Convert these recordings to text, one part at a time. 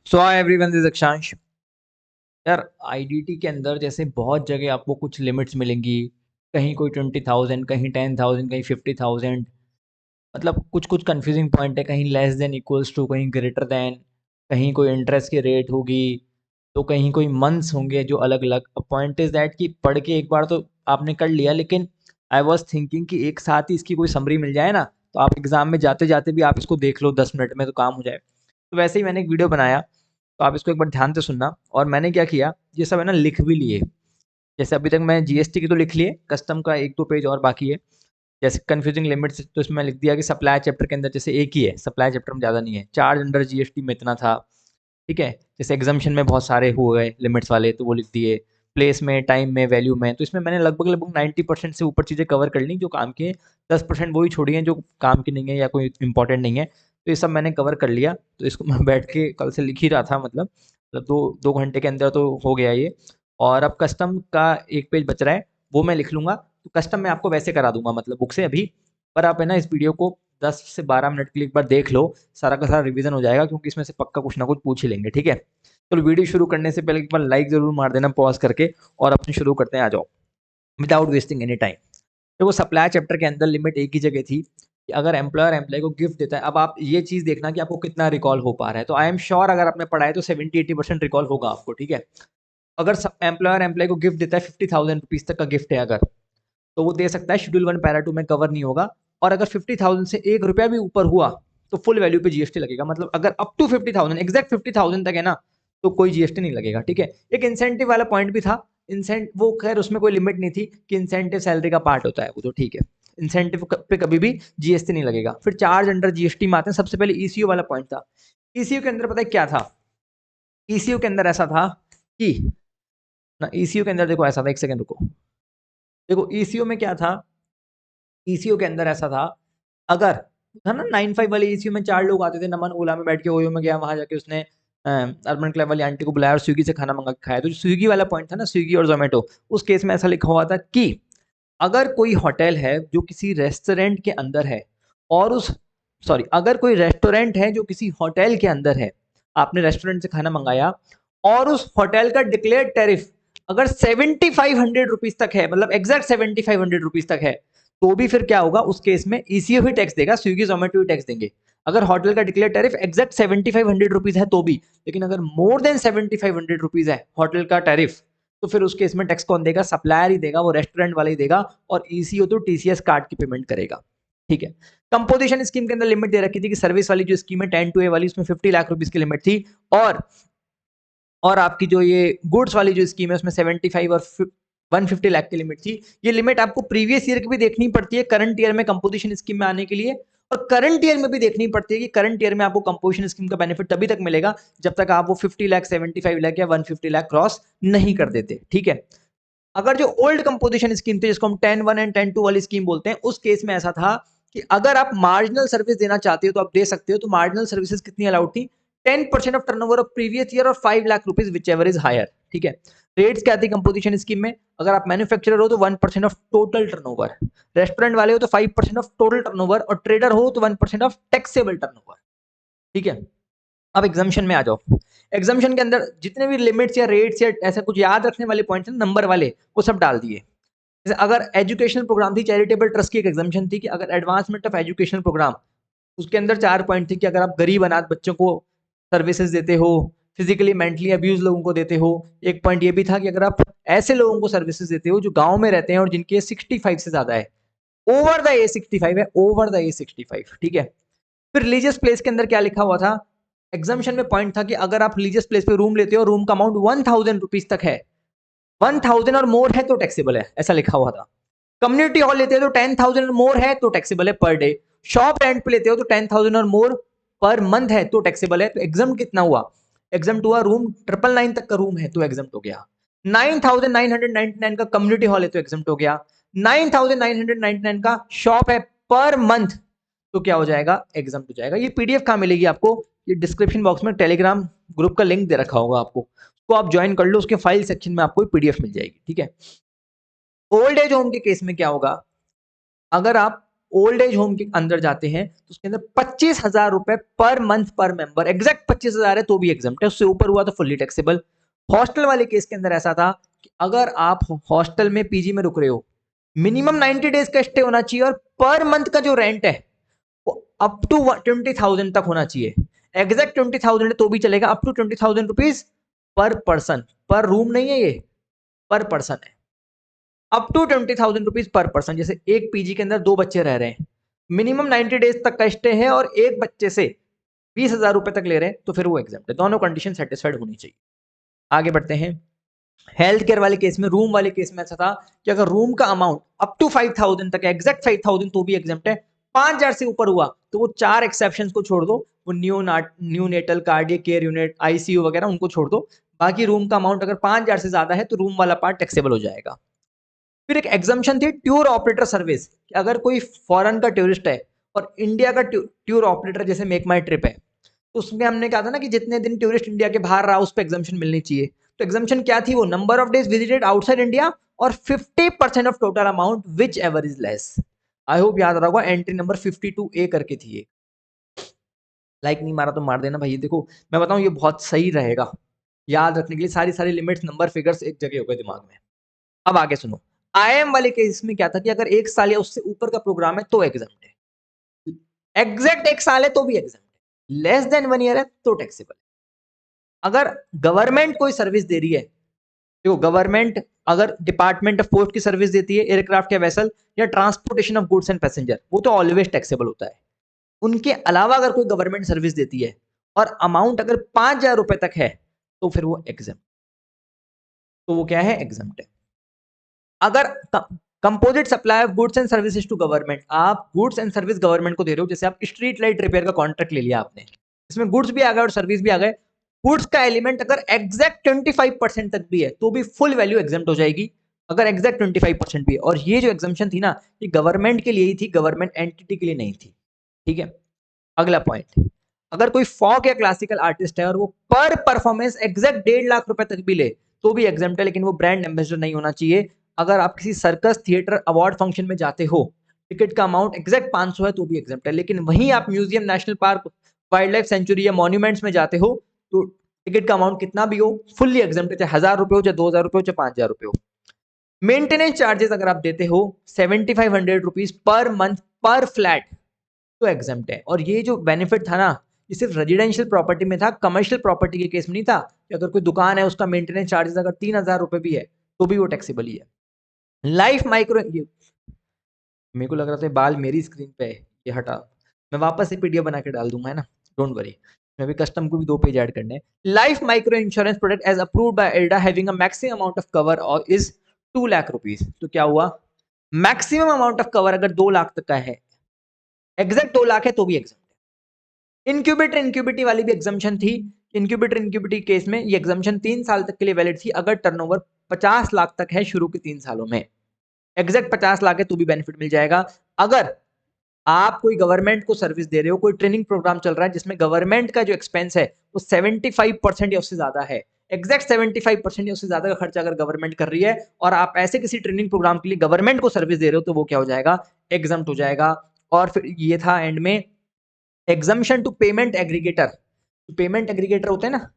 So hi everyone, this is अक्षांश। यार IDT के अंदर जैसे बहुत जगह आपको कुछ लिमिट्स मिलेंगी। कहीं कोई 20,000, कहीं 10,000, कहीं 50,000। मतलब कुछ कुछ कंफ्यूजिंग पॉइंट है, कहीं लेस देन इक्वल्स टू, कहीं ग्रेटर देन, कहीं कोई इंटरेस्ट की रेट होगी, तो कहीं कोई मंथ्स होंगे जो अलग अलग। पॉइंट इज दैट कि पढ़ के एक बार तो आपने कर लिया, लेकिन आई वॉज थिंकिंग कि एक साथ ही इसकी कोई समरी मिल जाए ना, तो आप एग्जाम में जाते जाते भी आप इसको देख लो, 10 मिनट में तो काम हो जाए। तो वैसे ही मैंने एक वीडियो बनाया, तो आप इसको एक बार ध्यान से सुनना। और मैंने क्या किया, ये सब है ना लिख भी लिए। जैसे अभी तक मैं जीएसटी की तो लिख लिए, कस्टम का एक दो पेज और बाकी है। जैसे कंफ्यूजिंग लिमिट्स, तो इसमें लिख दिया कि सप्लाई चैप्टर के अंदर जैसे एक ही है, सप्लाई चैप्टर में ज़्यादा नहीं है, चार्ज अंडर जीएसटी में इतना था। ठीक है। जैसे एग्जाम्शन में बहुत सारे हुए लिमिट्स वाले, तो वो लिख दिए। प्लेस में, टाइम में, वैल्यू में, तो इसमें मैंने लगभग लगभग 90% से ऊपर चीज़ें कवर कर ली जो काम की है। 10% वही छोड़ी हैं जो काम की नहीं है या कोई इंपॉर्टेंट नहीं है। तो ये सब मैंने कवर कर लिया। तो इसको मैं बैठ के कल से लिख ही रहा था, मतलब दो दो घंटे के अंदर तो हो गया ये। और अब कस्टम का एक पेज बच रहा है, वो मैं लिख लूंगा। तो कस्टम मैं आपको वैसे करा दूंगा, मतलब बुक से अभी। पर आप है ना इस वीडियो को 10 से 12 मिनट के लिए एक बार देख लो, सारा का सारा रिवीजन हो जाएगा, क्योंकि इसमें से पक्का कुछ ना कुछ पूछ ही लेंगे। ठीक है। तो वीडियो शुरू करने से पहले एक बार लाइक जरूर मार देना पॉज करके, और अपनी शुरू करते हैं, आ जाओ विदाउट वेस्टिंग एनी टाइम। देखो सप्लाई चैप्टर के अंदर लिमिट एक ही जगह थी कि अगर एम्प्लॉयर एम्प्लॉय को गिफ्ट देता है, अब आप ये चीज देखना कि आपको कितना रिकॉल हो पा रहा है। तो आई एम श्योर अगर आपने पढ़ा है तो 70-80% रिकॉल होगा आपको। ठीक है। अगर एम्प्लॉयर एम्प्लॉय को गिफ्ट देता है, 50,000 रुपीज तक का गिफ्ट है अगर, तो वो दे सकता है, शेड्यूल 1 पैरा 2 में कवर नहीं होगा। और अगर 50,000 से ₹1 भी ऊपर हुआ तो फुल वैल्यू पे जीएसटी लगेगा। मतलब अगर अप टू 50,000, एग्जैक्ट 50,000 तक है ना, तो कोई जीएसटी नहीं लगेगा। ठीक है। एक इंसेंटिव वाला पॉइंट भी था। इंसेंट वो खैर उसमें कोई लिमिट नहीं थी कि इंसेंटिव सैलरी का पार्ट होता है, वो तो ठीक है। इंसेंटिव पे कभी भी जीएसटी नहीं लगेगा। फिर चार्ज अंडर जीएसटी में आते हैं। सबसे पहले ईसीयू वाला पॉइंट था। ईसीयू के अंदर पता है क्या था? ईसीयू के अंदर ऐसा था कि ना, ईसीयू के अंदर देखो ऐसा था, एक सेकंड रुको। देखो ईसीयू में क्या था, ईसीयू के अंदर ऐसा था, अगर था ना 95 वाले ईसीयू में 4 लोग आते थे, नमन ओला में बैठ के ओयो में गया, वहां जाके उसने अर्बन क्लब वाली आंटी को बुलाया और स्विगी से खाना मंगा के खाया। तो जो स्विगी वाला पॉइंट था ना, स्विगी और जोमेटो, उस केस में ऐसा लिखा हुआ था कि अगर कोई होटल है जो किसी रेस्टोरेंट के अंदर है, और उस सॉरी अगर कोई रेस्टोरेंट है जो किसी होटल के अंदर है, आपने रेस्टोरेंट से खाना मंगाया, और उस होटल का डिक्लेयर्ड टैरिफ अगर 7,500 रुपीज तक है, मतलब एग्जैक्ट 7,500 रुपीज तक है, तो भी फिर क्या होगा उस केस में? ईसीओ ही टैक्स देगा, स्विगी जोमेटो ही टैक्स देंगे। अगर होटल का डिक्लेयर टैरिफ एग्जैक्ट 7,500 रुपीज है तो भी, लेकिन अगर मोर देन 7,500 रुपीज है होटल का टैरिफ, तो फिर उस केस में टैक्स कौन देगा? सप्लायर ही देगा, वो रेस्टोरेंट वाला ही देगा। और ईसीओ तो टीसीएस कार्ड की पेमेंट करेगा। ठीक है। कंपोजिशन स्कीम के अंदर लिमिट दे रखी थी कि सर्विस वाली जो स्कीम है 10 to A वाली, उसमें 50 लाख रुपीज की लिमिट थी। और और आपकी जो ये गुड्स वाली जो स्कीम है उसमें 75 और 150 लाख की लिमिट थी। ये लिमिट आपको प्रीवियस ईयर की भी देखनी पड़ती है करंट ईयर में कंपोजिशन स्कीम में आने के लिए, और करंट ईयर में भी देखनी पड़ती है कि करंट ईयर में आपको कंपोजिशन स्कीम का बेनिफिट तभी तक मिलेगा जब तक आप वो 50 लाख, 75 लाख या 150 लाख क्रॉस नहीं कर देते। ठीक है। अगर जो ओल्ड कंपोजिशन स्कीम थी, जिसको हम 10-1 एंड 10-2 वाली स्कीम बोलते हैं, उस केस में ऐसा था कि अगर आप मार्जिनल सर्विस देना चाहते हो तो आप दे सकते हो। तो मार्जिनल सर्विसेज कितनी अलाउड थी? 10% of turnover of previous year और 5 lakh rupees whichever is higher. ठीक है। रेट्स क्या थी कंपोजिशन स्कीम में? अगर आप मैन्युफैक्चरर हो तो 1% ऑफ टोटल टर्नओवर, रेस्टोरेंट वाले हो तो 5% ऑफ टोटल टर्नओवर, और ट्रेडर हो तो 1% ऑफ टैक्सेबल टर्नओवर। ठीक है। अब एग्जाम्शन में आ जाओ। एग्जाम्शन के अंदर जितने भी लिमिट्स या रेट्स या ऐसा कुछ याद रखने वाले पॉइंट्स हैं नंबर वाले, वो सब डाल दिए। जैसे अगर एजुकेशनल प्रोग्राम थी, चैरिटेबल ट्रस्ट की एक एग्जाम्शन थी कि अगर एडवांसमेंट ऑफ एजुकेशनल प्रोग्राम, उसके अंदर 4 पॉइंट थे कि अगर आप गरीब अनाथ बच्चों को सर्विसेज देते हो, फिजिकली मेंटली अब्यूज लोगों को देते हो। एक पॉइंट ये भी था कि अगर आप ऐसे लोगों को सर्विसेज देते हो जो गांव में रहते हैं और जिनकी एज 65 से ज्यादा है, ओवर द एज 65 है, ओवर द एज 65। ठीक है। फिर रिलीजियस प्लेस के अंदर क्या लिखा हुआ था? एग्जाम्शन में पॉइंट था कि अगर आप रिलीजियस प्लेस पे रूम लेते हो, रूम का अमाउंट 1,000 रुपीज तक है, 1,000 और मोर है तो टैक्सेबल है, ऐसा लिखा हुआ था। कम्युनिटी हॉल लेते हो तो 10,000 और मोर है तो टैक्सेबल है पर डे। शॉप रेंट पे लेते हो तो 10,000 और मोर पर मंथ है तो टैक्सेबल है। तो एग्जाम कितना हुआ? एग्जाम हुआ रूम 999 तक का रूम है तो एग्जाम हो गया। 9,999 का कम्युनिटी हॉल है तो एग्जाम हो गया। 9,999 का शॉप है पर मंथ, तो क्या हो जाएगा? एग्जाम हो जाएगा। ये पीडीएफ कहाँ मिलेगी आपको? ये डिस्क्रिप्शन बॉक्स में टेलीग्राम ग्रुप का लिंक दे रखा होगा आपको, उसको आप ज्वाइन कर लो, उसके फाइल सेक्शन में आपको पीडीएफ मिल जाएगी। ठीक है। ओल्ड एज होम के केस में क्या होगा? अगर आप ओल्ड एज होम के अंदर जाते हैं तो उसके अंदर 25,000 रुपए पर मंथ पर मेंबर, एग्जैक्ट 25,000 है तो भी एग्जाम्प्ट है, उससे ऊपर हुआ तो फुल्ली टैक्सेबल। हॉस्टल वाले केस के अंदर ऐसा था कि अगर आप हॉस्टल में पीजी में रुक रहे हो, मिनिमम 90 डेज का स्टे होना चाहिए और पर मंथ का जो रेंट है वो अप टू 20,000 तक होना चाहिए। एग्जैक्ट 20,000 है तो भी चलेगा, up to 20,000 rupees per person, per room नहीं है ये, पर पर्सन है। Up to 20,000 rupees per person, जैसे एक पीजी के अंदर 2 बच्चे रह रहे हैं, मिनिमम 90 डेज तक का स्टे है और एक बच्चे से 20,000 रुपए तक ले रहे हैं तो फिर वो एग्जाम्प्ट है। दोनों कंडीशन सेटिस्फाइड होनी चाहिए। आगे बढ़ते हैं। हेल्थ केयर वाले केस में, रूम वाले केस में ऐसा था कि अगर रूम का अमाउंट अप टू 5,000 तक है, एग्जैक्ट 5,000 तो भी एग्जाम्प्ट है। 5,000 से ऊपर हुआ तो वो 4 एक्सेप्शंस को छोड़ दो, वो neonatal, cardiac care unit, ICU वगैरह उनको छोड़ दो। बाकी रूम का अमाउंट अगर 5,000 से ज्यादा है तो रूम वाला पार्ट टैक्सेबल हो जाएगा। फिर एक एग्जाम्पशन थी टूर ऑपरेटर सर्विस, कि अगर कोई फॉरेन का टूरिस्ट है और इंडिया का टूर ऑपरेटर जैसे मेक माई ट्रिप है, तो उसमें हमने कहा था ना कि जितने दिन टूरिस्ट इंडिया के बाहर रहा उस पर एग्जाम्पशन मिलनी चाहिए। तो एग्जाम्पशन क्या थी, वो number of days visited outside India और 50% of total amount which ever is less. I hope याद रखा, एंट्री नंबर 52A करके थी ये। लाइक नहीं मारा तो मार देना भाई। देखो मैं बताऊं ये बहुत सही रहेगा याद रखने के लिए, सारी सारी लिमिट्स, नंबर, फिगर्स एक जगह हो गए दिमाग में। अब आगे सुनो, आईएम वाले केस में क्या था कि अगर 1 साल या उससे ऊपर का प्रोग्राम है तो एग्जाम्प्ट है, एग्जैक्ट 1 साल है तो भी एग्जाम्प्ट है, लेस देन 1 ईयर है तो टैक्सेबल। अगर गवर्नमेंट कोई सर्विस दे रही है, देखो गवर्नमेंट अगर डिपार्टमेंट ऑफ पोस्ट की सर्विस देती है, एयरक्राफ्ट या वेसल या transportation of goods and passenger, वो तो ऑलवेज टैक्सेबल होता है। उनके अलावा अगर कोई गवर्नमेंट सर्विस देती है और अमाउंट अगर 5,000 रुपए तक है तो फिर वो एग्जाम, तो वो क्या है, एग्जाम्प्ट है। अगर composite supply of goods and services to government, आप गुड्स एंड सर्विस गवर्नमेंट को दे रहे हो, जैसे आप स्ट्रीट लाइट रिपेयर का कॉन्ट्रैक्ट ले लिया आपने, इसमें गुड्स भी आ गए और सर्विस भी आ गए। गुड्स का एलिमेंट अगर एग्जैक्ट 25% तक भी है तो भी फुल वैल्यू एग्जाम्प्ट हो जाएगी, अगर एग्जैक्ट 25% भी है। और ये जो एग्जाम्पशन थी ना, ये गवर्नमेंट के लिए ही थी, गवर्नमेंट एंटिटी के लिए नहीं थी। ठीक है, अगला पॉइंट, अगर कोई फॉक या क्लासिकल आर्टिस्ट है और वो पर परफॉर्मेंस एग्जैक्ट 1.5 लाख रुपए तक भी ले तो भी एग्जाम्प्ट है, लेकिन वो ब्रांड एम्बेसडर नहीं होना चाहिए। अगर आप किसी सर्कस, थिएटर, अवार्ड फंक्शन में जाते हो, टिकट का अमाउंट एग्जैक्ट 500 है तो भी एग्जाम्प्ट है, लेकिन वहीं आप museum, national park, wild life sanctuary या मॉन्यूमेंट्स में जाते हो तो टिकट का अमाउंट कितना भी हो फुल्ली एग्जाम्प्ट है, चाहे 1,000 रुपए हो, चाहे 2,000 रुपए हो, चाहे 5,000 रुपए हो। मेंटेनेंस चार्जेस अगर आप देते हो 7,500 रुपीज पर मंथ पर फ्लैट तो एग्जाम्प्ट है। और ये जो बेनिफिट था ना, ये सिर्फ रेजिडेंशियल प्रॉपर्टी में था, कमर्शियल प्रॉपर्टी के केस में नहीं था। कि अगर कोई दुकान है उसका मेंटेनेंस चार्जेस अगर 3,000 रुपए भी है तो भी वो टैक्सेबल ही है। लाइफ माइक्रो, ये मेरे को लग रहा था बाल मेरी स्क्रीन पे है, ये हटा, मैं वापस से पीडीएफ बना के डाल दूंगा, है ना, डोंट वरी। मैं भी कस्टम को भी 2 पेज ऐड करने हैं। Life micro insurance product as approved by IRDA having a maximum amount of cover और इज 2 लाख रुपीज। तो क्या हुआ, मैक्सिमम अमाउंट ऑफ कवर अगर 2 लाख तक का है, एग्जैक्ट 2 लाख है तो भी एग्जाम। इनक्यूबेटर इनक्यूबिटी वाली भी एग्जाम्पशन थी। इनक्यूबेटर इनक्यूबिटी केस में ये एग्जाम्पशन 3 साल तक के लिए वैलिड थी अगर टर्नओवर 50 लाख तक है शुरू के 3 सालों में, एग्जैक्ट 50 लाख है तो भी बेनिफिट मिल जाएगा। अगर आप कोई गवर्नमेंट को सर्विस दे रहे हो, कोई ट्रेनिंग प्रोग्राम चल रहा है जिसमें गवर्नमेंट का जो एक्सपेंस है वो 75% या उससे ज्यादा है, एग्जैक्ट 75% या उससे ज्यादा का खर्चा अगर गवर्नमेंट कर रही है और आप ऐसे किसी ट्रेनिंग प्रोग्राम के लिए गवर्नमेंट को सर्विस दे रहे हो तो वो क्या हो जाएगा, एग्जाम्प्ट हो जाएगा। और फिर ये था एंड में एग्जम्पशन टू पेमेंट एग्रीगेटर। तो पेमेंट एग्रीगेटर होते हैं ना,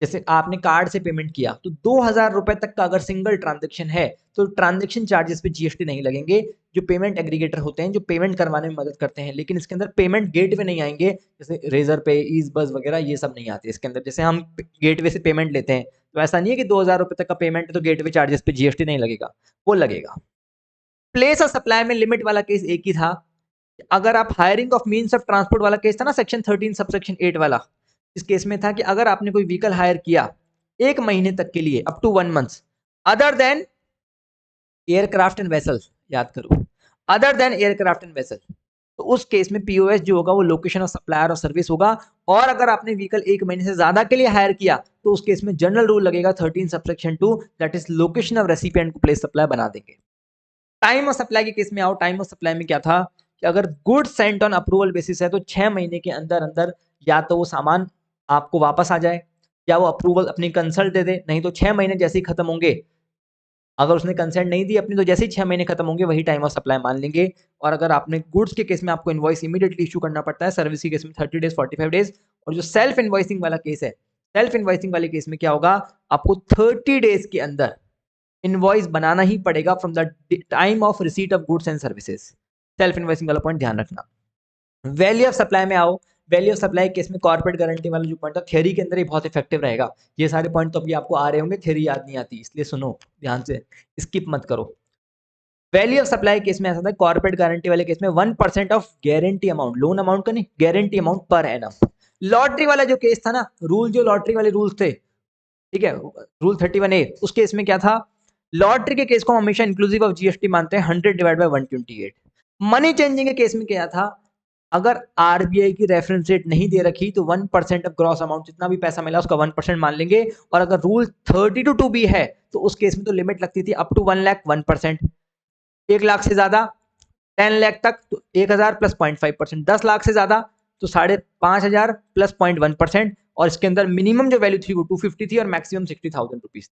जैसे आपने कार्ड से पेमेंट किया तो 2,000 रुपए तक का अगर सिंगल ट्रांजेक्शन है तो ट्रांजेक्शन चार्जेस पे जीएसटी नहीं लगेंगे। जो पेमेंट एग्रीगेटर होते हैं जो पेमेंट करवाने में मदद करते हैं, लेकिन इसके अंदर पेमेंट गेटवे नहीं आएंगे, जैसे रेजर पे, ईज बस वगैरह ये सब नहीं आते इसके अंदर। जैसे हम गेटवे से पेमेंट लेते हैं तो ऐसा नहीं है कि 2,000 रुपए तक का पेमेंट है तो गेटवे चार्जेस पे जीएसटी नहीं लगेगा, वो लगेगा। प्लेस और सप्लाई में लिमिट वाला केस एक ही था। अगर आप hiring of means of transport वाला केस था ना, सेक्शन 13 सबसेक्शन 8 वाला, इस केस में था कि अगर आपने कोई व्हीकल हायर किया 1 महीने तक के लिए, up to 1 month, other than aircraft and vessel, याद करो, other than aircraft and vessel, तो उस केस में पीओएस जो होगा वो लोकेशन ऑफ सप्लायर और सर्विस होगा। और अगर आपने व्हीकल 1 महीने से ज्यादा के लिए हायर किया तो उस केस में जनरल रूल लगेगा 13 subsection 2, that is location of recipient को प्लेस सप्लाई बना देंगे। टाइम ऑफ सप्लाई के केस में आओ, टाइम ऑफ सप्लाई में क्या था कि अगर good Saint on approval basis है तो 6 महीने के अंदर अंदर या तो वो सामान आपको वापस आ जाए या वो अप्रूवल अपनी कंसल्ट दे दे, नहीं तो 6 महीने जैसे ही खत्म होंगे अगर उसने कंसेंट नहीं दी अपनी, तो जैसे ही 6 महीने खत्म होंगे वही टाइम ऑफ सप्लाई मान लेंगे। और अगर आपने गुड्स के केस में आपको इनवॉइस इमीडिएटली इशू करना पड़ता है, सर्विस के केस में 30 डेज 45 डेज। और जो सेल्फ इनवॉइसिंग वाला केस है, सेल्फ इनवॉइसिंग वाले केस में क्या होगा, आपको 30 डेज के अंदर इनवॉइस बनाना ही पड़ेगा from the time of receipt of goods and services. Self invoicing वाला पॉइंट ध्यान रखना। वैल्यू ऑफ सप्लाई में आओ। वैल्यू ऑफ सप्लाई केस में कॉर्पोरेट गारंटी वाला जो पॉइंट था थ्योरी के अंदर ही बहुत इफेक्टिव रहेगा। ये सारे पॉइंट तो अभी आपको आ रहे होंगे, थ्योरी याद नहीं आती, इसलिए सुनो ध्यान से, स्किप मत करो। वैल्यू ऑफ सप्लाई केस में ऐसा था, कॉर्पोरेट गारंटी वाले केस में 1% of guarantee amount, loan amount का नहीं, guarantee amount per annum. Lottery वाला जो केस था ना, रूल जो लॉटरी वाले रूल्स थे, ठीक है, रूल 31A, उस केस में क्या था, लॉटरी के केस को हम हमेशा इंक्लूसिव ऑफ जीएसटी मानते हैं, 100 डिवाइड बाय 128। मनी चेंजिंग के केस में क्या था, अगर आरबीआई की रेफरेंस रेट नहीं दे रखी तो 1% ऑफ ग्रॉस अमाउंट, जितना भी पैसा मिला उसका 1% मान लेंगे। और अगर रूल 32 भी है तो उस केस में तो लिमिट लगती थी अप टू 1 लाख 1%, 1 लाख से ज्यादा 10 लाख तक तो 1000 प्लस 0.5%, 10 लाख से ज्यादा तो 5500 प्लस 0.1%। और इसके अंदर मिनिमम जो वैल्यू थी वो 250 थी और maximum 60,000 rupees.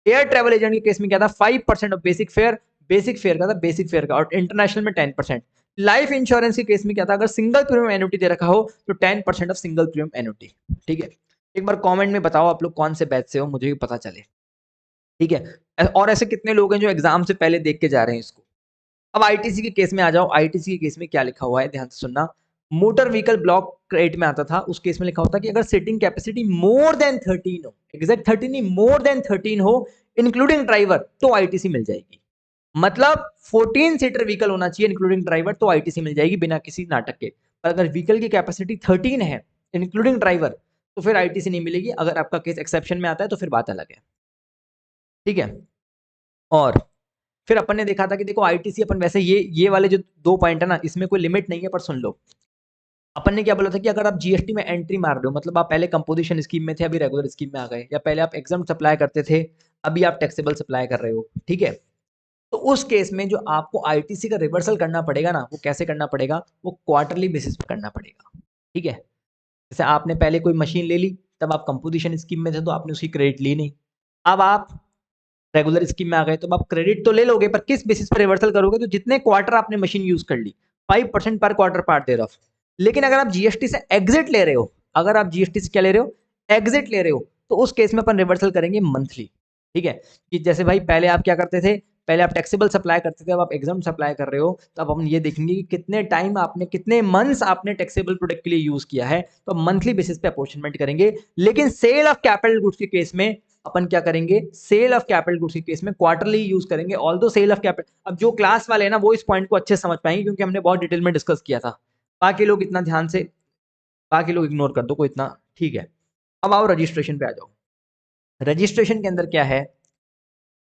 Air travel agent के केस में क्या था, 5% of basic fair, basic fair का था, बेसिक फेयर का, और इंटरनेशनल में 10%। लाइफ इंश्योरेंस के केस में क्या था, अगर सिंगल प्रीमियम एन्युटी दे रखा हो तो 10% ऑफ सिंगल प्रीमियम एन्युटी। ठीक है, एक बार कमेंट में बताओ आप लोग कौन से बैच से हो, मुझे भी पता चले। ठीक है, और ऐसे कितने लोग हैं जो एग्जाम से पहले देख के जा रहे हैं इसको। अब आईटीसी के केस में आ जाओ। आईटीसी के केस में क्या लिखा हुआ है, ध्यान से सुनना। मोटर व्हीकल ब्लॉक क्रेडिट में आता था, उस केस में लिखा होता कि अगर सीटिंग कैपेसिटी मोर देन 13 हो, एग्जैक्ट 13 नहीं, मोर देन 13 हो इंक्लूडिंग ड्राइवर, तो आईटीसी मिल जाएगी। मतलब 14 सीटर व्हीकल होना चाहिए इंक्लूडिंग ड्राइवर, तो आईटीसी मिल जाएगी बिना किसी नाटक के। पर अगर व्हीकल की कैपेसिटी 13 है इंक्लूडिंग ड्राइवर, तो फिर आईटीसी नहीं मिलेगी। अगर आपका केस एक्सेप्शन में आता है तो फिर बात अलग है। ठीक है, और फिर अपन ने देखा था कि देखो आईटीसी अपन वैसे ये वाले जो 2 पॉइंट है ना, इसमें कोई लिमिट नहीं है, पर सुन लो। अपन ने क्या बोला था कि अगर आप जीएसटी में एंट्री मार रहे हो, मतलब आप पहले कंपोजिशन स्कीम में थे, अभी रेगुलर स्कीम में आ गए, या पहले आप एग्जाम सप्लाई करते थे, अभी आप टैक्सेबल सप्लाई कर रहे हो, ठीक है, तो उस केस में जो आपको आईटीसी का रिवर्सल करना पड़ेगा ना, वो कैसे करना पड़ेगा, वो क्वार्टरली बेसिस पे करना पड़ेगा। ठीक है, जैसे आपने पहले कोई मशीन ले ली, तब आप कंपोजिशन स्कीम में थे तो आपने उसकी क्रेडिट ली नहीं। अब आप रेगुलर स्कीम में आ गए तो आप क्रेडिट तो ले लोगे, पर किस बेसिस पर रिवर्सल करोगे, तो जितने क्वार्टर आपने मशीन यूज कर ली, 5% पर क्वार्टर पार्ट दे रहा। लेकिन अगर आप जीएसटी से एग्जिट ले रहे हो, अगर आप जीएसटी से क्या ले रहे हो, एग्जिट ले रहे हो, तो उस केस में अपन रिवर्सल करेंगे मंथली। ठीक है, कि जैसे भाई पहले आप क्या करते थे, पहले आप टैक्सेबल सप्लाई करते थे, अब आप एग्जाम सप्लाई कर रहे हो, तो अब हम ये देखेंगे कि कितने टाइम आपने, कितने मंथ्स आपने टैक्सेबल प्रोडक्ट के लिए यूज किया है, तो मंथली बेसिस पे अपॉर्चुनमेंट करेंगे। लेकिन सेल ऑफ कैपिटल गुड्स के केस में अपन क्या करेंगे, सेल ऑफ कैपिटल गुड्स के केस में क्वार्टरली यूज करेंगे। ऑल्दो सेल ऑफ कैपिटल, अब जो क्लास वाले हैं ना वो इस पॉइंट को अच्छे से समझ पाएंगे, क्योंकि हमने बहुत डिटेल में डिस्कस किया था। बाकी लोग इतना ध्यान से, बाकी लोग इग्नोर कर दो, कोई इतना, ठीक है। अब आओ रजिस्ट्रेशन पे आ जाओ। रजिस्ट्रेशन के अंदर क्या है,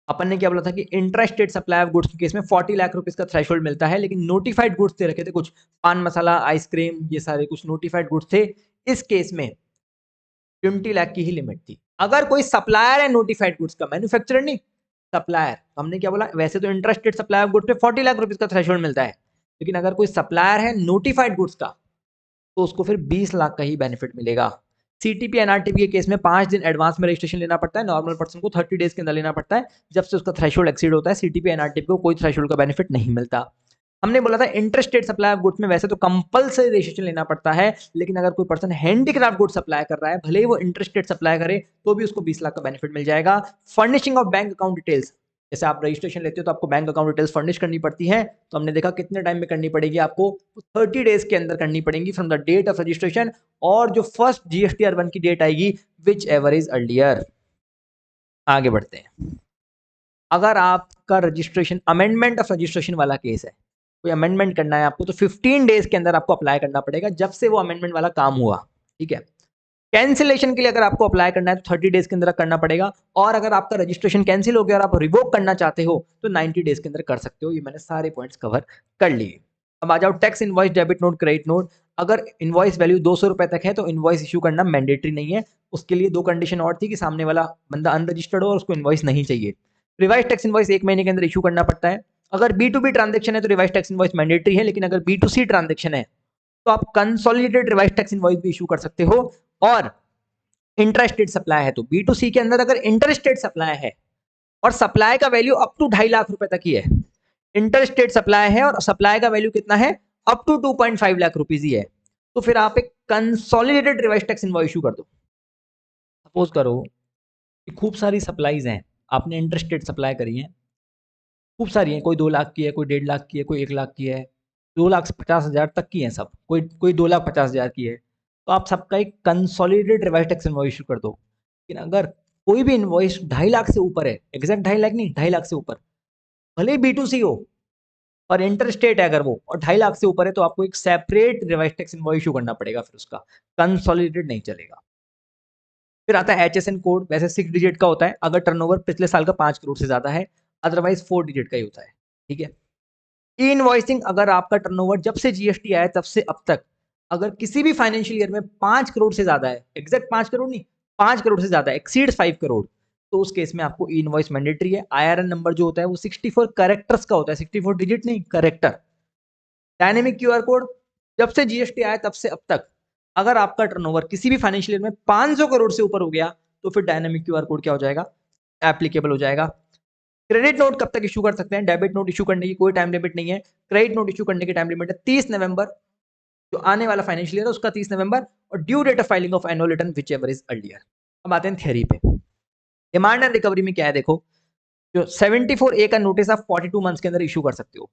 अपन ने क्या बोला था कि इंट्रास्टेट सप्लाई ऑफ गुड्स के केस में 40 लाख रुपीस का थ्रेशोल्ड मिलता है, लेकिन नोटिफाइड गुड्स दे रखे थे कुछ, पान मसाला, आइसक्रीम, ये सारे कुछ नोटिफाइड गुड्स थे। इस केस में 20 लाख की ही लिमिट थी। अगर कोई सप्लायर है नोटिफाइड गुड्स का, मैन्युफैक्चरर नहीं, सप्लायर, हमने क्या बोला, वैसे तो इंटरेस्टेड सप्लाई ऑफ गुड्स पे 40 लाख रुपीस का थ्रेशोल्ड मिलता है, लेकिन अगर कोई सप्लायर है नोटिफाइड गुड्स का, तो उसको फिर 20 लाख का ही बेनिफिट मिलेगा। सीटीपी एनआरटीपी के केस में 5 दिन एडवांस में रजिस्ट्रेशन लेना पड़ता है, नॉर्मल पर्सन को 30 डेज के अंदर लेना पड़ता है, जब से उसका थ्रेशोल्ड एक्सीड होता है। सीटीपी एनआरटीपी को कोई थ्रेशोल्ड का बेनिफिट नहीं मिलता। हमने बोला था इंटरस्टेट सप्लाई ऑफ गुड्स में वैसे तो कंपलसरी रजिस्ट्रेशन लेना पड़ता है, लेकिन अगर कोई पर्सन हैंडीक्राफ्ट गुड सप्लाई कर रहा है, भले ही वो इंटरस्टेट सप्लाई करे, तो भी उसको 20 लाख का बेनिफिट मिल जाएगा। Furnishing of bank account details, जैसे आप रजिस्ट्रेशन लेते हो तो आपको बैंक अकाउंट डिटेल्स फर्निश करनी पड़ती है, तो हमने देखा कितने टाइम में करनी पड़ेगी आपको, 30 डेज के अंदर करनी पड़ेगी from the date of registration, और जो फर्स्ट जीएसटीआर1 की डेट आएगी, विच एवर इज अर्लियर। आगे बढ़ते हैं। अगर आपका रजिस्ट्रेशन, अमेंडमेंट ऑफ रजिस्ट्रेशन वाला केस है, कोई अमेंडमेंट करना है आपको, तो 15 डेज के अंदर आपको अप्लाई करना पड़ेगा, जब से वो अमेंडमेंट वाला काम हुआ। ठीक है, कैंसिलेशन के लिए अगर आपको अप्लाई करना है तो 30 डेज के अंदर करना पड़ेगा, और अगर आपका रजिस्ट्रेशन कैंसिल हो गया और आप रिवोक करना चाहते हो तो 90 डेज के अंदर कर सकते हो। ये मैंने सारे पॉइंट्स कवर कर लिए। अब आ जाओ tax invoice, debit note, credit note. अगर इनवॉइस वैल्यू 200 रुपए तक है तो इनवॉइस इशू करना मैंडेटरी नहीं है। उसके लिए 2 कंडीशन और थी कि सामने वाला बंदा अनरजिस्टर्ड हो और उसको इनवॉइस नहीं चाहिए। रिवाइज टैक्स इनवॉइस 1 महीने के अंदर इशू करना पड़ता है। अगर B2B ट्रांजेक्शन है तो रिवाइज टैक्स इनवॉइस मैंडेटरी है, लेकिन अगर B2C ट्रांजेक्शन है तो आप कंसोलिडेटेड रिवाइज टैक्स इनवॉइस भी इशू कर सकते हो। और इंटरस्टेट सप्लाई है तो B2C के अंदर अगर इंटरस्टेट सप्लाई है और सप्लाई का वैल्यू अप टू 2.5 लाख रुपए तक ही है। इंटर स्टेट सप्लाई है और सप्लाई का वैल्यू कितना है, अप टू 2.5 लाख रुपीज ही है। तो फिर आप एक consolidated revise tax invoice issue कर दो। सपोज करो कि खूब सारी सप्लाईज हैं, आपने इंटर स्टेट सप्लाई करी है, खूब सारी हैं, कोई 2 लाख की है, कोई 1.5 लाख की है, कोई 1 लाख की है, 2,50,000 तक की है सब, कोई 2,50,000 की है। तो आप सबका एक consolidated revise tax invoice issue कर दो। लेकिन अगर कोई भी इनवॉइस 2.5 लाख से ऊपर है, एग्जैक्ट 2.5 लाख नहीं, 2.5 लाख से ऊपर, भले ही B2C हो और इंटर स्टेट है अगर वो, और 2.5 लाख से ऊपर है, तो आपको एक separate revise tax invoice issue करना पड़ेगा, फिर उसका कंसोलिडेटेड नहीं चलेगा। फिर आता है HSN कोड, वैसे 6 डिजिट का होता है अगर टर्नओवर पिछले साल का 5 करोड़ से ज्यादा है, अदरवाइज 4 डिजिट का ही होता है। ठीक है। ई इनवॉइसिंग, अगर आपका टर्नओवर जब से जीएसटी आया तब से अब तक अगर किसी भी फाइनेंशियल ईयर में 5 करोड़ से ज्यादा है, एग्जैक्ट 5 करोड़ नहीं, 5 करोड़ से ज्यादा, एक्सीड्स 5 करोड़, तो उस केस में आपको ई इनवॉइस मैंडेटरी है। IRN नंबर जो होता है वो 64 कैरेक्टर्स का होता है, 64 डिजिट नहीं, कैरेक्टर। डायनेमिक क्यूआर कोड, जब से जीएसटी आया तब से अब तक अगर आपका टर्नओवर किसी भी फाइनेंशियल ईयर में 500 करोड़ से ऊपर हो गया, तो फिर डायनेमिक क्यूआर कोड क्या हो जाएगा, एप्लीकेबल हो जाएगा। क्रेडिट नोट कब तक इशू कर सकते हैं, डेबिट नोट इशू करने की कोई टाइम लिमिट नहीं है। क्रेडिट नोट इशू करने की टाइम लिमिट है 30 नवंबर, जो आने वाला फाइनेंशियल ईयर है उसका 30 नवंबर, और due date of filing of annual return whichever is earlier. अब आते हैं थ्योरी पे। डिमांड एंड रिकवरी में क्या है, देखो, जो 74A का नोटिस आप 42 मंथ्स के अंदर इशू कर सकते हो।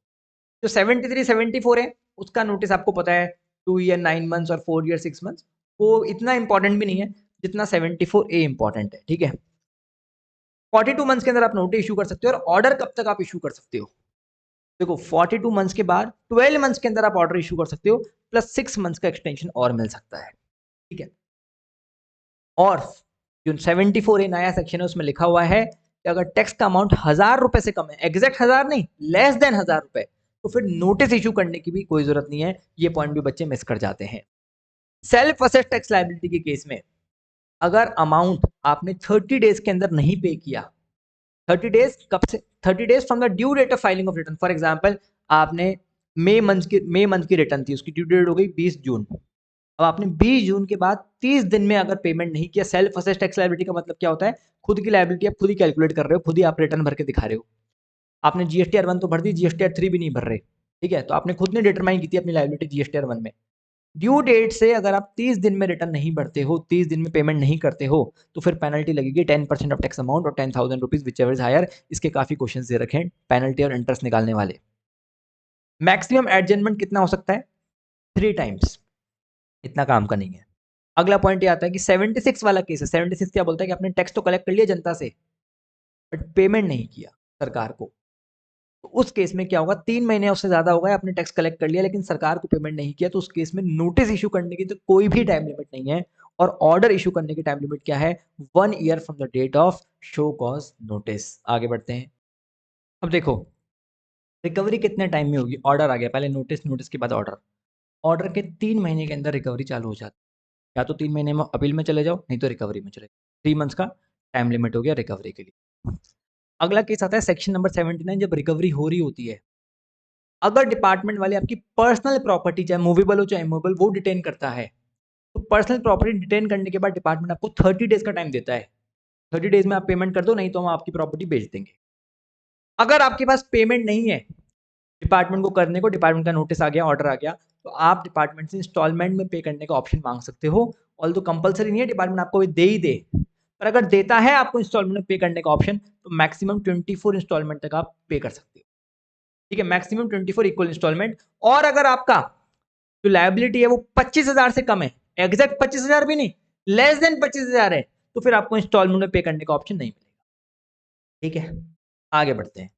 जो 73 74 है उसका नोटिस आपको पता है 2 ईयर 9 मंथ्स और 4 ईयर 6 मंथ्स, वो इतना इंपॉर्टेंट भी नहीं है जितना 74A इंपॉर्टेंट है। ठीक है। 42 मंथ्स के अंदर आप नोटिस इशू कर सकते हो, और ऑर्डर कब तक आप इशू कर सकते हो, देखो 42 मंथ्स के बाद 12 मंथ्स के अंदर आप ऑर्डर इशू कर सकते हो, प्लस 6 मंथ्स का एक्सटेंशन और मिल सकता है। ठीक है। और जो 74A नया सेक्शन है उसमें लिखा हुआ है कि अगर टैक्स का अमाउंट 1,000 रुपए से कम है, एग्जैक्ट 1,000 नहीं, लेस देन 1,000 रुपए, तो फिर नोटिस इशू करने की भी कोई जरूरत नहीं है। ये पॉइंट भी बच्चे मिस कर जाते हैं। सेल्फ असेट टैक्स लायबिलिटी के केस में अगर अमाउंट आपने 30 डेज के अंदर नहीं पे किया, 30 डेज कब से, 30 days from the due date of filing of return. For example आपने मई मंथ की रिटर्न थी, उसकी ड्यू डेट हो गई 20 जून। अब आपने 20 जून के बाद 30 दिन में अगर पेमेंट नहीं किया, सेल्फ असेस्ट टैक्स लायबिलिटी का मतलब क्या होता है, खुद की लायबिलिटी आप खुद ही कैलकुलेट कर रहे हो, खुद ही आप रिटर्न भर के दिखा रहे हो। आपने GSTR 1 तो भर दी, GSTR 3 भी नहीं भर रहे। ठीक है। तो आपने खुद ने डिटरमाइन की थी अपनी लायबिलिटी GSTR 1 में। ड्यू डेट से अगर आप 30 दिन में रिटर्न नहीं भरते हो, 30 दिन में पेमेंट नहीं करते हो, तो फिर पेनल्टी लगेगी 10% ऑफ टैक्स अमाउंट और 10,000 rupees whichever is higher. इसके काफी क्वेश्चन दे रखे हैं पेनल्टी और इंटरेस्ट निकालने वाले। मैक्सिमम एडजमेंट कितना हो सकता है, 3 टाइम्स, इतना काम का नहीं है। अगला पॉइंट ये आता है कि 76 वाला केस है। 76 क्या बोलता है कि आपने टैक्स तो कलेक्ट कर लिया जनता से, बट पेमेंट नहीं किया सरकार को। तो उस केस में क्या होगा, 3 महीने उससे ज्यादा हो गए, आपने टैक्स कलेक्ट कर लिया लेकिन सरकार को पेमेंट नहीं किया, तो उस केस में नोटिस इशू करने की तो कोई भी टाइम लिमिट नहीं है, और ऑर्डर इशू करने की टाइम लिमिट क्या है, 1 year from the date of show cause notice. आगे बढ़ते हैं। अब देखो रिकवरी कितने टाइम में होगी, ऑर्डर आ गया, पहले नोटिस, नोटिस के बाद ऑर्डर। ऑर्डर के 3 महीने के अंदर रिकवरी चालू हो जाती है। या तो 3 महीने में अपील में चले जाओ, नहीं तो रिकवरी में चले जाओ। 3 मंथ्स का टाइम लिमिट हो गया रिकवरी के लिए। अगला केस आता है सेक्शन नंबर 79, जब रिकवरी हो रही होती है, अगर डिपार्टमेंट वाले आपकी पर्सनल प्रॉपर्टी, चाहे मूवेबल हो चाहे इमूवेबल, वो डिटेन करता है, तो पर्सनल प्रॉपर्टी डिटेन करने के बाद डिपार्टमेंट आपको 30 डेज का टाइम देता है। 30 डेज में आप पेमेंट कर दो, नहीं तो हम आपकी प्रॉपर्टी बेच देंगे। अगर आपके पास पेमेंट नहीं है डिपार्टमेंट को करने को, डिपार्टमेंट का नोटिस आ गया, ऑर्डर आ गया, तो आप डिपार्टमेंट से इंस्टॉलमेंट में पे करने का ऑप्शन मांग सकते हो। ऑल तो कंपलसरी नहीं है, डिपार्टमेंट आपको दे ही दे, पर अगर देता है आपको इंस्टॉलमेंट में पे करने का ऑप्शन, तो मैक्सिमम 24 इंस्टॉलमेंट तक आप पे कर सकते हो। ठीक है, मैक्सिमम 24 इक्वल इंस्टॉलमेंट। और अगर आपका जो लायबिलिटी है वो 25,000 से कम है, एग्जैक्ट 25,000 भी नहीं, लेस देन 25,000 है, तो फिर आपको इंस्टॉलमेंट में पे करने का ऑप्शन नहीं मिलेगा। ठीक है। आगे बढ़ते हैं।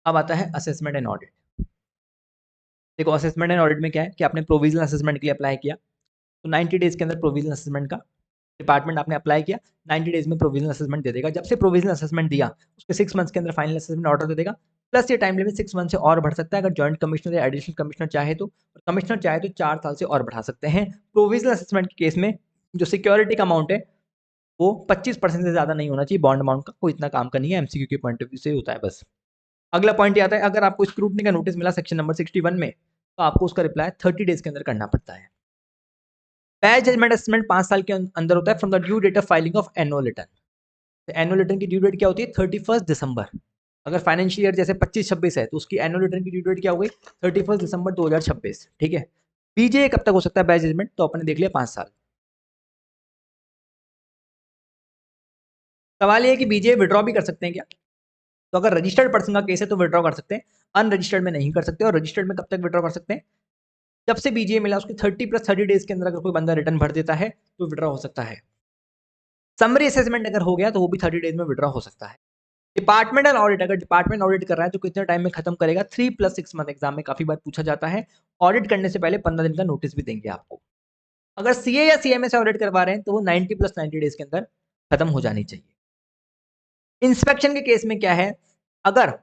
अब आता है असेसमेंट एंड ऑडिट। देखो असेसमेंट एंड ऑडिट में क्या है कि आपने प्रोविजनल असेसमेंट के लिए अप्लाई किया, तो 90 डेज के अंदर प्रोविजनल असेसमेंट का डिपार्टमेंट आपने अप्लाई किया, 90 डेज में प्रोविजनल असेसमेंट दे देगा। जब से प्रोविजनल असेसमेंट दिया उसके 6 मंथ्स के अंदर फाइनल असेसमेंट ऑर्डर दे देगा, प्लस ये टाइम लिमिट 6 मंथ से और बढ़ सकता है अगर जॉइंट कमिश्नर या एडिशनल कमिश्नर चाहे तो, और कमिश्नर चाहे तो 4 साल से और बढ़ा सकते हैं। प्रोविजनल असेसमेंट के केस में जो सिक्योरिटी का अमाउंट है वो 25% से ज्यादा नहीं होना चाहिए बॉन्ड अमाउंट का, कोई इतना काम का नहीं है, MCQ के पॉइंट ऑफ व्यू से होता है बस। अगला पॉइंट ये आता है, अगर आपको स्क्रूटनी का नोटिस मिला सेक्शन नंबर 61 में, तो आपको उसका रिप्लाई 30 डेज के अंदर करना पड़ता है। बैड जजमेंट असेसमेंट 5 साल के अंदर होता है from the due date of filing of annual return. Annual return की ड्यू डेट क्या होती है? 31 दिसंबर। अगर फाइनेंशियल ईयर जैसे 25-26 है तो उसकी एनुअल रिटर्न की ड्यू डेट क्या हो गई? 31 दिसंबर 2026। ठीक है। बीजे कब तक हो सकता है बैच जजमेंट? तो अपने देख लिया 5 साल। सवाल ये है कि बीजे विड्रॉ भी कर सकते हैं क्या? तो अगर रजिस्टर्ड पर्सन का केस है तो विड्रॉ कर सकते हैं, अनरजिस्टर्ड में नहीं कर सकते। और रजिस्टर्ड में कब तक विड्रॉ कर सकते हैं? जब से बीजीए मिला उसके 30 + 30 डेज के अंदर अगर कोई बंदा रिटर्न भर देता है तो विड्रॉ हो सकता है। समरी असेसमेंट अगर हो गया तो वो भी 30 डेज में विड्रॉ हो सकता है। डिपार्टमेंटल ऑडिट, अगर डिपार्टमेंट ऑडिट कर रहा है तो कितने टाइम में खत्म करेगा? 3 + 6 मंथ। एग्जाम में काफी बार पूछा जाता है। ऑडिट करने से पहले 15 दिन का नोटिस भी देंगे आपको। अगर सीए या सीएमए से ऑडिट करवा रहे हैं तो वो 90 + 90 डेज के अंदर खत्म हो जानी चाहिए। इंस्पेक्शन के केस में क्या है? अगर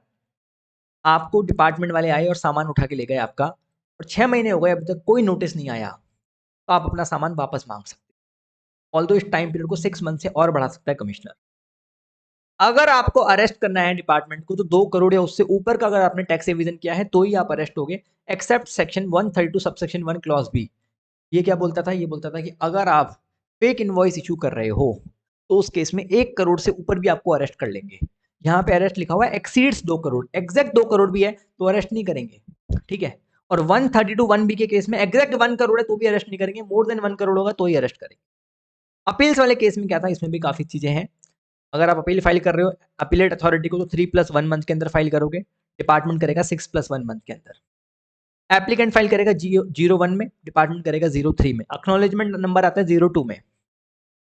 आपको डिपार्टमेंट वाले आए और सामान उठा के ले गए आपका, और 6 महीने हो गए अभी तक कोई नोटिस नहीं आया, तो आप अपना सामान वापस मांग सकते हैं। ऑल्दो इस टाइम पीरियड को 6 मंथ से और बढ़ा सकता है कमिश्नर। अगर आपको अरेस्ट करना है डिपार्टमेंट को तो 2 करोड़ या उससे ऊपर का अगर आपने टैक्स एविजन किया है तो ही आप अरेस्ट होगे, except section 132 subsection 1 clause B. ये क्या बोलता था? ये बोलता था कि अगर आप फेक इनवॉइस इशू कर रहे हो तो उस केस में 1 करोड़ से ऊपर भी आपको अरेस्ट कर लेंगे। यहाँ पे अरेस्ट लिखा हुआ है एक्सीड्स 2 करोड़, एग्जैक्ट 2 करोड़ भी है तो अरेस्ट नहीं करेंगे। ठीक है। और 132 1 बी के केस में एग्जैक्ट 1 करोड़ है तो भी अरेस्ट नहीं करेंगे, मोर देन 1 करोड़ होगा तो ही अरेस्ट करेंगे। अपील्स वाले केस में क्या था? इसमें भी काफी चीजें हैं। अगर आप अपील फाइल कर रहे हो अपीलेट अथॉरिटी को तो 3 + 1 मंथ के अंदर फाइल करोगे, डिपार्टमेंट करेगा 6 + 1 मंथ के अंदर। एप्लीकेंट फाइल करेगा 0-1 में, डिपार्टमेंट करेगा 0-3 में। एक्नॉलेजमेंट नंबर आता है 0-2 में।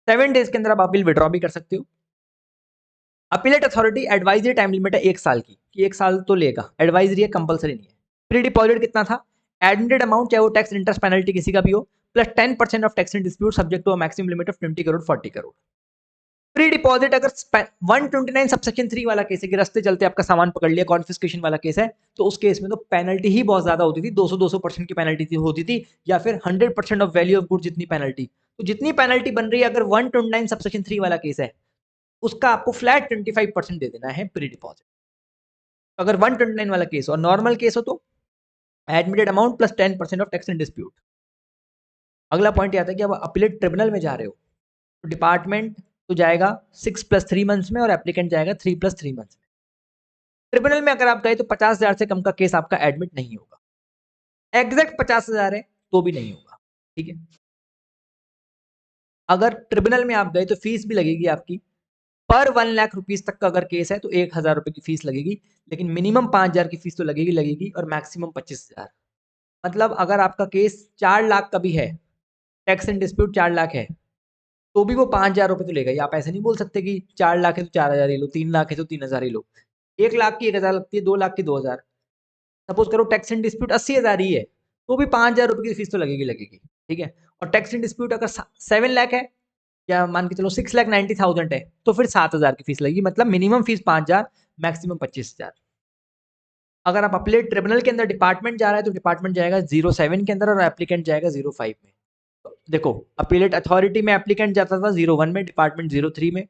7 डेज के अंदर आप अपील विड्रॉ भी कर सकते हो। Appellate authority advisory time limit है 1 साल की, कि 1 साल तो लेगा, एडवाइजरी है, कंपलसरी नहीं है। प्री डिपॉजिट कितना था? एडमिटेड अमाउंट चाहे वो टैक्स इंटरेस्ट पेनल्टी किसी का भी हो, plus 10% of tax in dispute subject to maximum limit of 20 crore 40 crore. Pre deposit अगर 129 सबसेक्शन 3 वाला केस है कि रास्ते चलते आपका सामान पकड़ लिया, कॉन्फिस्केशन वाला केस है, तो उस केस में तो पेनल्टी ही बहुत ज्यादा होती थी, 200% की पेनल्टी होती थी, या फिर 100% ऑफ वैल्यू ऑफ गुड जितनी पेनल्टी। तो जितनी पेनल्टी बन रही है अगर 129 सबसेक्शन 3 वाला केस है उसका आपको फ्लैट 25% दे देना है प्री डिपॉजिट। अगर 129 वाला केस और नॉर्मल केस हो तो admitted amount plus 10% of tax in dispute. अगला पॉइंट आता है कि अब अपीलेट ट्रिब्यूनल में जा रहे हो तो डिपार्टमेंट तो जाएगा 6 + 3 मंथ्स में और एप्लीकेंट जाएगा 3 + 3 मंथ्स में। ट्रिब्यूनल में अगर आप गए तो 50,000 से कम का केस आपका एडमिट नहीं होगा, एग्जैक्ट 50,000 है तो भी नहीं होगा। ठीक है। अगर ट्रिब्यूनल में आप गए तो फीस भी लगेगी आपकी, पर 1 लाख रुपीज तक का अगर केस है तो 1,000 रुपए की फीस लगेगी, लेकिन मिनिमम 5,000 की फीस तो लगेगी लगेगी, और मैक्सिमम 25,000। मतलब अगर आपका केस 4 लाख का भी है, टैक्स एंड डिस्प्यूट 4 लाख है, तो भी वो 5,000 रुपए तो लेगा ही। आप ऐसे नहीं बोल सकते कि 4 लाख है तो 4,000 ही लो, 3 लाख है तो 3,000 ही लो। 1 लाख की 1,000 लगती है, 2 लाख की 2,000। सपोज करो टैक्स एंड डिस्प्यूट 80,000 ही है तो भी 5,000 रुपए की फीस तो लगेगी लगेगी। ठीक है। और टैक्स एंड डिस्प्यूट अगर 7 लाख है या मान के चलो 6,90,000 है तो फिर 7,000 की फीस लगेगी। मतलब मिनिमम फीस 5,000, मैक्सिमम 25,000। अगर आप अपीलेट ट्रिब्यूनल के अंदर डिपार्टमेंट जा रहा है तो डिपार्टमेंट जाएगा 0-7 के अंदर और एप्लीकेंट जाएगा 0-5 में। देखो अपीलेट अथॉरिटी में एप्लीकेंट जाता था 0-1 में, डिपार्टमेंट 0-3 में।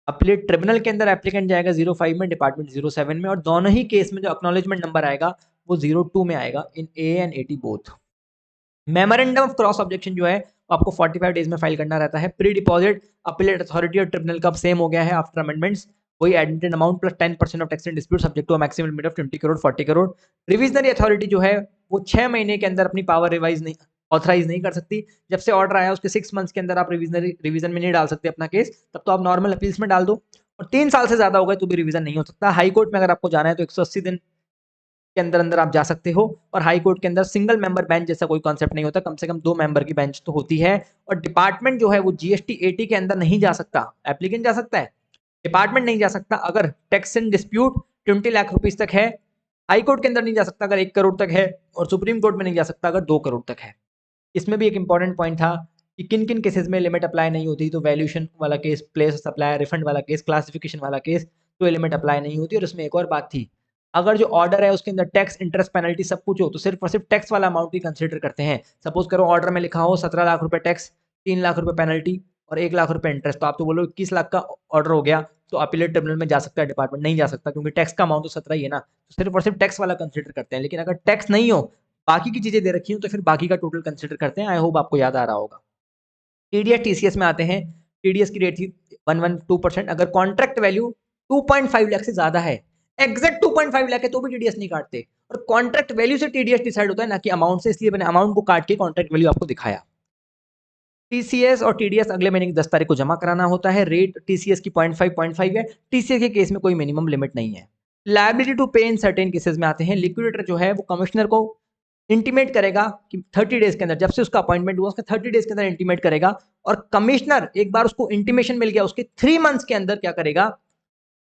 अपीलेट ट्रिब्यूनल के अंदर एप्लीकेंट जाएगा 0-5 में, डिपार्टमेंट 0-7 में। और दोनों ही केस में जो एक्नॉलेजमेंट नंबर आएगा वो 0-2 में आएगा in A and 80 both. Memorandum of cross objection जो है वो आपको 45 डेज में फाइल करना रहता है। प्री डिपॉजिट अपीलेट अथॉरिटी और ट्रिब्यूनल का सेम हो गया है आफ्टर अमेंडमेंट्स, वही admitted amount plus 10% of tax and dispute subject to maximum limit of 20 crore 40 crore. Revisionary authority जो है वो 6 महीने के अंदर अपनी पावर रिवाइज नहीं, ऑथराइज नहीं कर सकती। जब से ऑर्डर आया उसके 6 मंथ्स के अंदर आप रिवीजन में नहीं डाल सकते अपना केस, तब तो आप नॉर्मल अपील्स में डाल दो। और 3 साल से ज्यादा हो गए तो भी रिवीजन नहीं हो सकता। हाई कोर्ट में अगर आपको जाना है तो 180 दिन के अंदर अंदर आप जा सकते हो। और हाई कोर्ट के अंदर सिंगल मेंबर बेंच जैसा कोई कॉन्सेप्ट नहीं होता, कम से कम 2 मेंबर की बेंच तो होती है। और डिपार्टमेंट जो है वो जीएसटी 80 के अंदर नहीं जा सकता, एप्लीकेंट जा सकता है, डिपार्टमेंट नहीं जा सकता। अगर tax and dispute 20 lakh rupees तक है, हाई कोर्ट के अंदर नहीं जा सकता अगर 1 करोड़ तक है, और सुप्रीम कोर्ट में नहीं जा सकता अगर 2 करोड़ तक है। इसमें भी एक इंपॉर्टेंट पॉइंट था कि किन किन केसेस में लिमिट अप्लाई नहीं होती। तो वैल्यूएशन वाला केस, प्लेस सप्लाई, रिफंड वाला केस, क्लासिफिकेशन वाला केस, तो लिमिट अप्लाई नहीं होती। और उसमें एक और बात थी, अगर जो ऑर्डर है उसके अंदर टैक्स इंटरेस्ट पेनल्टी सब कुछ हो तो सिर्फ और सिर्फ टैक्स वाला अमाउंट ही कंसिडर करते हैं। सपोज करो ऑर्डर में लिखा हो 17 लाख रुपए टैक्स, 3 लाख रुपए पेनल्टी और 1 लाख रुपए इंटरेस्ट, तो आप तो बोलो 21 लाख का ऑर्डर हो गया, तो अपीलेट ट्रिब्यूनल में जा सकता है डिपार्टमेंट? नहीं जा सकता, क्योंकि टैक्स का अमाउंट तो 17 ही है ना, तो सिर्फ और सिर्फ टैक्स वाला कंसिडर करते हैं। लेकिन अगर टैक्स नहीं हो, बाकी की चीजें दे रखी हो, तो फिर बाकी का टोटल कंसिडर करते हैं। आई होप आपको याद आ रहा होगा। टीडीएस टीसीएस में आते हैं टीडीएस की रेट थी 112%। अगर कॉन्ट्रैक्ट वैल्यू 2.5 लाख से ज्यादा है, एग्जैक्ट 2.5 लाख है तो भी टीडीएस नहीं काटते, और कॉन्ट्रैक्ट वैल्यू से टीडीएस डिसाइड होता है ना कि अमाउंट से, इसलिए मैंने अमाउंट को काट के कॉन्ट्रैक्ट वैल्यू आपको दिखाया। टीसीएस और टीडीएस अगले महीने की 10 तारीख को जमा कराना होता है। रेट टीसीएस की 0.5 है। टीसीएस के केस में कोई मिनिमम लिमिट नहीं है। लायबिलिटी टू पे इन सर्टेन केसेस में आते हैं। लिक्विडेटर जो है वो कमिश्नर को इंटीमेट करेगा कि 30 डेज के अंदर, जब से उसका अपॉइंटमेंट हुआ उसके 30 डेज के अंदर इंटीमेट करेगा, और कमिश्नर एक बार उसको इंटीमेशन मिल गया उसके 3 मंथ्स के अंदर क्या करेगा,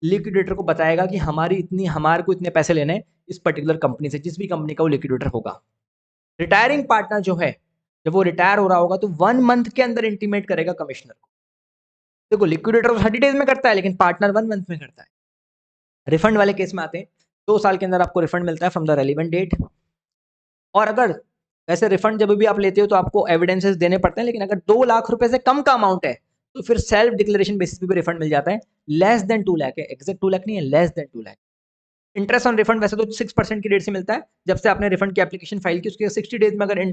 लिक्विडेटर को बताएगा कि हमारे को इतने पैसे लेने इस पर्टिकुलर कंपनी से, जिस भी कंपनी का वो लिक्विडेटर होगा। रिटायरिंग पार्टनर जो है, जब वो रिटायर हो रहा होगा तो 1 मंथ के अंदर इंटीमेट करेगा कमिश्नर को। देखो लिक्विडेटर तो 30 डेज में करता है, लेकिन पार्टनर 1 मंथ में करता है। रिफंड वाले केस में आते हैं, 2 साल के अंदर आपको रिफंड मिलता है फ्रॉम द रेलिवेंट डेट। और अगर वैसे रिफंड जब भी आप लेते हो तो आपको एविडेंसेस देने पड़ते हैं, लेकिन अगर 2 लाख रुपए से कम का अमाउंट है तो फिर सेल्फ डिक्लेरेशन बेसिस पे भी रिफंड मिल जाता है। लेस देन 2 लाख है, एग्जैक्ट 2 लाख नहीं है, less than 2 lakh. Interest on refund वैसे तो 6% की रेट से मिलता है। जब से आपने रिफंड की एप्लीकेशन फाइल की उसके 60 डेज में अगर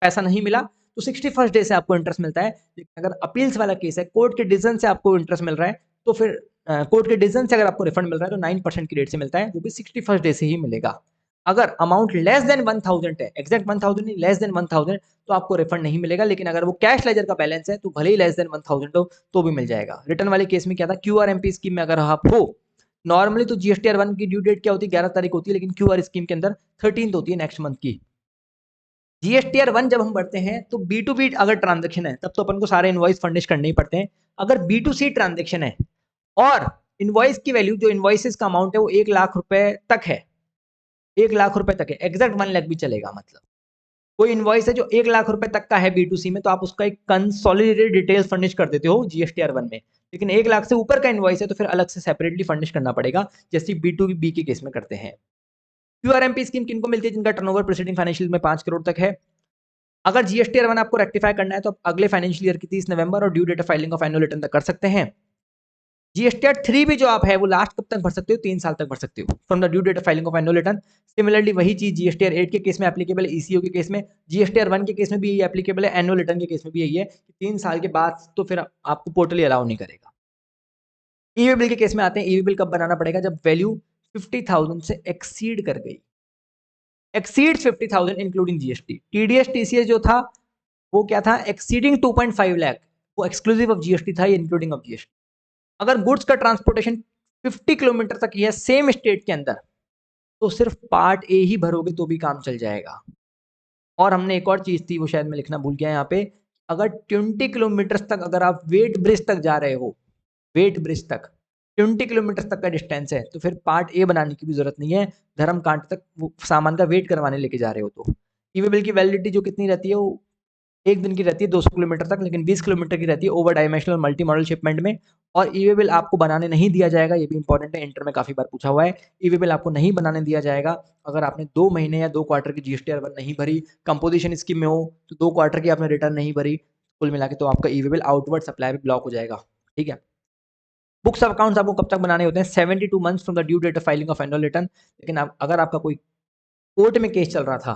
पैसा नहीं मिला तो 61st डे से आपको इंटरेस्ट मिलता है। लेकिन अगर अपील्स वाला केस है, कोर्ट के डिसीजन से आपको इंटरेस्ट मिल रहा है, तो फिर कोर्ट के डिसीजन से अगर आपको रिफंड मिल रहा है तो 9% की रेट से मिलता है, वो भी 61st डे से ही मिलेगा। अगर अमाउंट लेस देन 1000 है, एग्जैक्ट 1000 नहीं, लेस देन 1000, तो आपको रिफंड नहीं मिलेगा। लेकिन अगर वो कैश लेजर का बैलेंस है तो भले ही लेस देन 1000 हो तो भी मिल जाएगा। रिटर्न वाले केस में क्या था, क्यूआरएमपी स्कीम में अगर आप हो, नॉर्मली तो जीएसटीआर 1 की ड्यू डेट क्या होती है, 11 तारीख होती है, लेकिन क्यूआर स्कीम के अंदर 13 होती है नेक्स्ट मंथ की। जीएसटीआर 1 जब हम बढ़ते हैं तो बी टू बी अगर ट्रांजेक्शन है तब तो अपन को सारे इनवॉइस फर्निश करने ही पड़ते हैं। अगर बी टू सी ट्रांजेक्शन है और इनवॉइस की वैल्यू, जो इनवॉइसेस का अमाउंट है वो 1 लाख रुपए तक है, 1 लाख रुपए तक है, एग्जैक्ट 1 लाख भी चलेगा। मतलब कोई इनवॉइस है जो 1 लाख रुपए तक का है बी टू सी में, तो आप उसका एक कंसोलिडेटेड डिटेल्स फर्निश कर देते हो जीएसटीआर 1 में। लेकिन 1 लाख से ऊपर का इनवॉइस है तो फिर अलग से सेपरेटली फर्निश करना पड़ेगा, जैसे बी टू बी के केस में करते हैं। क्यूआरएमपी स्कीम किनको मिलती है, जिनका टर्नओवर प्रीसीडिंग फाइनेंशियल में 5 करोड़ तक है। अगर जीएसटीआर 1 आपको रेक्टिफाई करना है तो आप अगले फाइनेंशियल ईयर की 30 नवंबर और due date of filing of annual return तक कर सकते हैं। जीएसटीआर 3 भी जो आप है वो लास्ट कब तक भर सकते हो, 3 साल तक भर सकते हो from the due date of filing of annual return. Similarly वही चीज जीएसटीआर 8 के केस में एप्लीकेबल है, ईसीओ के केस में, जीएसटीआर 1 के केस में भी यही एप्लीकेबल है, एनुअल रिटर्न के केस में भी यही है कि 3 साल के बाद तो फिर आपको पोर्टली अलाउ नहीं करेगा। ईवी बिल के केस में आते हैं। ईवी बिल कब बनाना पड़ेगा, जब वैल्यू 50,000 से एक्सीड कर गई, exceed 50,000 including GST. TDS TCS जो था वो क्या था, एक्सीडिंग 2.5 लाख, वो एक्सक्लूसिव ऑफ जीएसटी था, ये इंक्लूडिंग ऑफ जीएसटी। अगर गुड्स का ट्रांसपोर्टेशन 50 किलोमीटर तक ही है सेम स्टेट के अंदर, तो सिर्फ पार्ट ए ही भरोगे तो भी काम चल जाएगा। और हमने एक और चीज थी वो शायद मैं लिखना भूल गया यहाँ पे, अगर 20 किलोमीटर तक अगर आप वेट ब्रिज तक जा रहे हो, वेट ब्रिज तक 20 किलोमीटर तक का डिस्टेंस है तो फिर पार्ट ए बनाने की भी जरूरत नहीं है, धर्म कांट तक वो सामान का वेट करवाने लेके जा रहे हो तो। ईवी बिल की वैलिडिटी जो कितनी रहती है, वो 1 दिन की रहती है 200 किलोमीटर तक, लेकिन 20 किलोमीटर की रहती है over dimensional multi modal shipment में। और ईवी बिल आपको बनाने नहीं दिया जाएगा, ये भी इंपॉर्टेंट है, इंटर में काफी बार पूछा हुआ है। ईवी बिल आपको नहीं बनाने दिया जाएगा अगर आपने 2 महीने या 2 क्वार्टर की जीएसटीआर 1 नहीं भरी, कंपोजिशन स्कीम में हो तो 2 क्वार्टर की आपने रिटर्न नहीं भरी, कुल मिला के तो आपका ईवी बिल आउटवर्ड सप्लाई भी ब्लॉक हो जाएगा। ठीक है। बुक्स ऑफ अकाउंट्स आपको कब तक बनाने होते हैं, 72 months from the due date of filing of annual return. लेकिन अगर आपका कोई कोर्ट में केस चल रहा था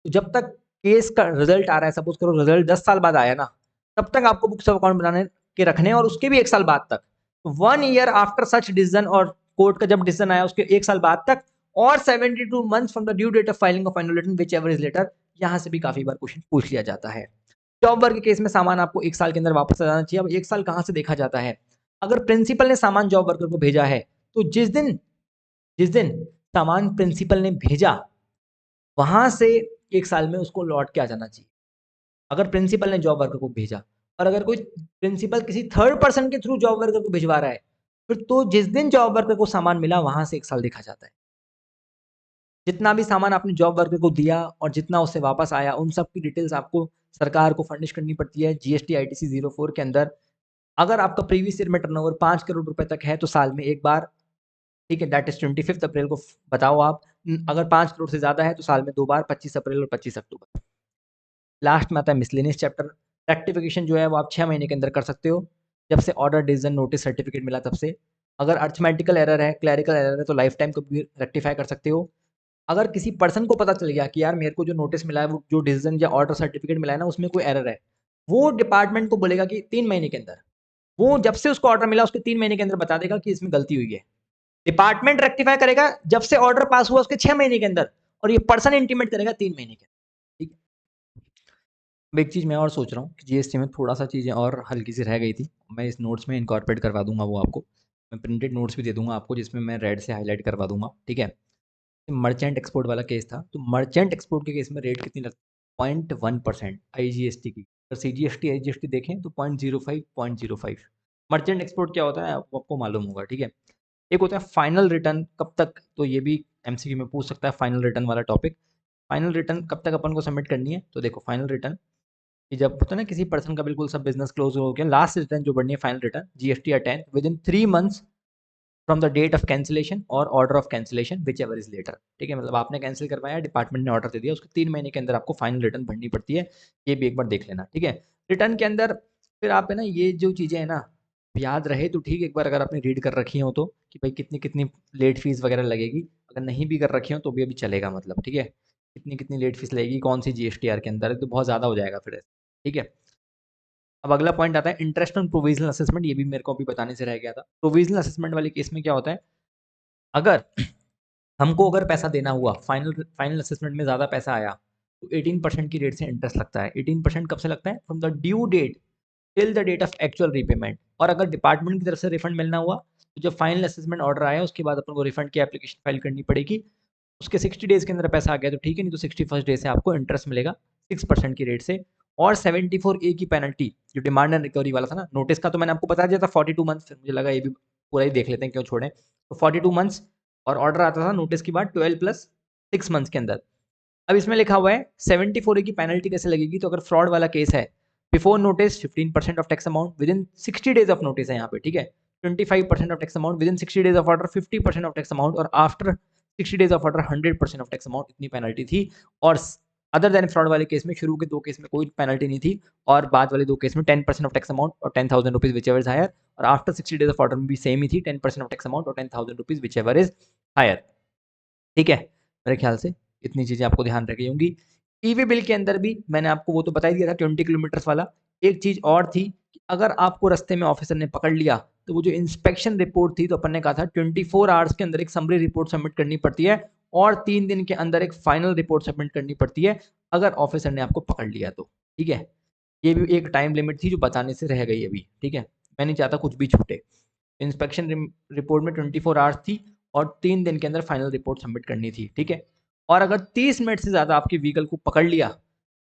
तो जब तक केस का रिजल्ट आ रहा है, सपोज करो रिजल्ट 10 साल बाद आया ना, तब तक आपको बुक्स ऑफ अकाउंट बनाने के रखने हैं, और उसके भी 1 साल बाद तक, 1 ईयर आफ्टर सच डिसीजन, और कोर्ट का जब डिसीजन आया उसके 1 साल बाद तक, और 72 months from the due date of filing of annual return whichever is later. यहां से भी काफी बार क्वेश्चन पूछ लिया जाता है। जॉब वर्क के केस में सामान आपको 1 साल के अंदर वापस आ जाना चाहिए। अब 1 साल कहां से देखा जाता है, अगर प्रिंसिपल ने सामान जॉब वर्कर को भेजा है तो जिस दिन सामान प्रिंसिपल ने भेजा वहां से 1 साल में उसको लौट के आ जाना चाहिए, अगर प्रिंसिपल ने जॉब वर्कर को भेजा। और अगर कोई प्रिंसिपल किसी थर्ड पर्सन के थ्रू जॉब वर्कर को भिजवा रहा है, फिर तो जिस दिन जॉब वर्कर को सामान मिला वहां से 1 साल देखा जाता है। जितना भी सामान आपने जॉब वर्कर को दिया और जितना उससे वापस आया, उन सब की डिटेल्स आपको सरकार को फर्निश करनी पड़ती है जीएसटी आईटीसी 04 के अंदर। अगर आपका प्रीवियस ईयर में टर्नओवर 5 करोड़ रुपए तक है तो साल में एक बार, ठीक है, दैट इज 25 अप्रैल को बताओ आप। अगर 5 करोड़ से ज्यादा है तो साल में 2 बार, 25 अप्रैल और 25 अक्टूबर। लास्ट में आता है मिसलेनियस चैप्टर। रेक्टिफिकेशन जो है वो आप 6 महीने के अंदर कर सकते हो, जब से ऑर्डर डिसीजन नोटिस सर्टिफिकेट मिला तब से। अगर अर्थमेटिकल एरर है, क्लैरिकल एरर है, तो लाइफ टाइम को भी रेक्टिफाई कर सकते हो। अगर किसी पर्सन को पता चल गया कि यार मेरे को जो नोटिस मिला है, वो जो डिसीजन या ऑर्डर सर्टिफिकेट मिला है ना, उसमें कोई एरर है, वो डिपार्टमेंट को बोलेगा कि 3 महीने के अंदर वो जब से उसको ऑर्डर मिला उसके 3 महीने के अंदर बता देगा कि इसमें गलती हुई है। डिपार्टमेंट रेक्टिफाई करेगा जब से ऑर्डर पास हुआ उसके 6 महीने के अंदर, और ये पर्सन इंटीमेट करेगा 3 महीने के। ठीक है। अब एक चीज़ मैं और सोच रहा हूँ कि जीएसटी में थोड़ा-सा चीज़ें और हल्की सी रह गई थी। मैं इस नोट्स में इनकॉर्पोरेट करवा दूँगा वो आपको। मैं प्रिंटेड नोट्स भी दे दूँगा आपको जिसमें मैं रेड से हाइलाइट करवा दूँगा, ठीक है? मर्चेंट एक्सपोर्ट वाला केस था, तो मर्चेंट एक्सपोर्ट के केस में रेट कितनी लगती है? 0.1% आईजीएसटी की। अगर सीजीएसटी, आईजीएसटी देखें तो 0.05, 0.05। मर्चेंट एक्सपोर्ट क्या होता है आपको मालूम होगा, ठीक है? एक होता है फाइनल रिटर्न कब तक, तो ये भी एमसीक्यू में पूछ सकता है फाइनल रिटर्न वाला टॉपिक। फाइनल रिटर्न कब तक अपन को सबमिट करनी है? तो देखो फाइनल रिटर्न कि जब होता है ना किसी पर्सन का बिल्कुल सब बिजनेस क्लोज हो गया, लास्ट रिटर्न जो बढ़नी है final return GST R ten within 3 months from the date of cancellation और order of cancellation whichever is later. ठीक है, मतलब आपने कैंसिल करवाया, डिपार्टमेंट ने ऑर्डर दे दिया, उसके 3 महीने के अंदर आपको फाइनल रिटर्न भरनी पड़ती है। ये भी एक बार देख लेना, ठीक है। रिटर्न के अंदर फिर आप है ना ये जो चीज़ें है ना याद रहे तो ठीक, एक बार अगर आपने रीड कर रखी हो तो कि भाई कितनी कितनी लेट फीस वगैरह लगेगी, अगर नहीं भी कर रखी हो तो भी अभी चलेगा, मतलब ठीक है। कितनी कितनी लेट फीस लगेगी कौन सी जीएसटीआर के अंदर है, तो बहुत ज़्यादा हो जाएगा फिर, ठीक है। अब अगला पॉइंट आता है इंटरेस्ट ऑन प्रोविजनल असेसमेंट, ये भी मेरे को अभी बताने से रह गया था। प्रोविजनल असेसमेंट वाले केस में क्या होता है, अगर हमको अगर पैसा देना हुआ, फाइनल फाइनल असेसमेंट में ज़्यादा पैसा आया, तो 18% की रेट से इंटरेस्ट लगता है। 18% कब से लगता है? From the due date till the date of actual repayment. और अगर डिपार्टमेंट की तरफ से रिफंड मिलना हुआ, तो जब फाइनल असेसमेंट ऑर्डर आया उसके बाद अपन को रिफंड की एप्लीकेशन फाइल करनी पड़ेगी। उसके 60 डेज़ के अंदर पैसा आ गया तो ठीक है, नहीं तो 61st डे से आपको इंटरेस्ट मिलेगा 6% की रेट से। और 74A की पेनल्टी, जो डिमांड एंड रिकवरी वाला था ना, नोटिस का तो मैंने आपको बता दिया था 42 मंथ्स, मुझे लगा ये भी पूरा ही देख लेते हैं क्यों छोड़ें। तो 42 मंथ्स, और ऑर्डर आता था नोटिस के बाद 12 प्लस 6 मंथ्स के अंदर। अब इसमें लिखा हुआ है 74A की पेनल्टी कैसे लगेगी, तो अगर फ्रॉड वाला केस है, before notice 15% of tax amount within 60 days of notice है यहाँ पे, ठीक है। 25% of tax amount within 60 days of order, 50% of tax amount, और after 60 days of order 100% of tax amount, इतनी पेनल्टी थी। और अदर देन फ्रॉड वाले केस में शुरू के 2 केस में कोई पेनल्टी नहीं थी, और बाद वाले 2 केस में 10% ऑफ टैक्स अमाउंट और 10,000 rupees whichever is higher, और आफ्टर 60 डेज ऑफ ऑर्डर में भी सेम ही थी, 10% ऑफ टैक्स अमाउंट और 10,000 rupees whichever is higher, ठीक है। मेरे ख्याल से इतनी चीज़ें आपको ध्यान रखी होंगी। ईवी बिल के अंदर भी मैंने आपको वो तो बता ही दिया था 20 किलोमीटर्स वाला। एक चीज़ और थी कि अगर आपको रास्ते में ऑफिसर ने पकड़ लिया, तो वो जो इंस्पेक्शन रिपोर्ट थी, तो अपन ने कहा था 24 आवर्स के अंदर एक समरी रिपोर्ट सबमिट करनी पड़ती है, और 3 दिन के अंदर एक फाइनल रिपोर्ट सबमिट करनी पड़ती है, अगर ऑफिसर ने आपको पकड़ लिया तो, ठीक है। ये भी एक टाइम लिमिट थी जो बताने से रह गई अभी, ठीक है। मैं नहीं चाहता कुछ भी छूटे। इंस्पेक्शन रिपोर्ट में 24 आवर्स थी, और 3 दिन के अंदर फाइनल रिपोर्ट सबमिट करनी थी, ठीक है। और अगर 30 मिनट से ज़्यादा आपके व्हीकल को पकड़ लिया,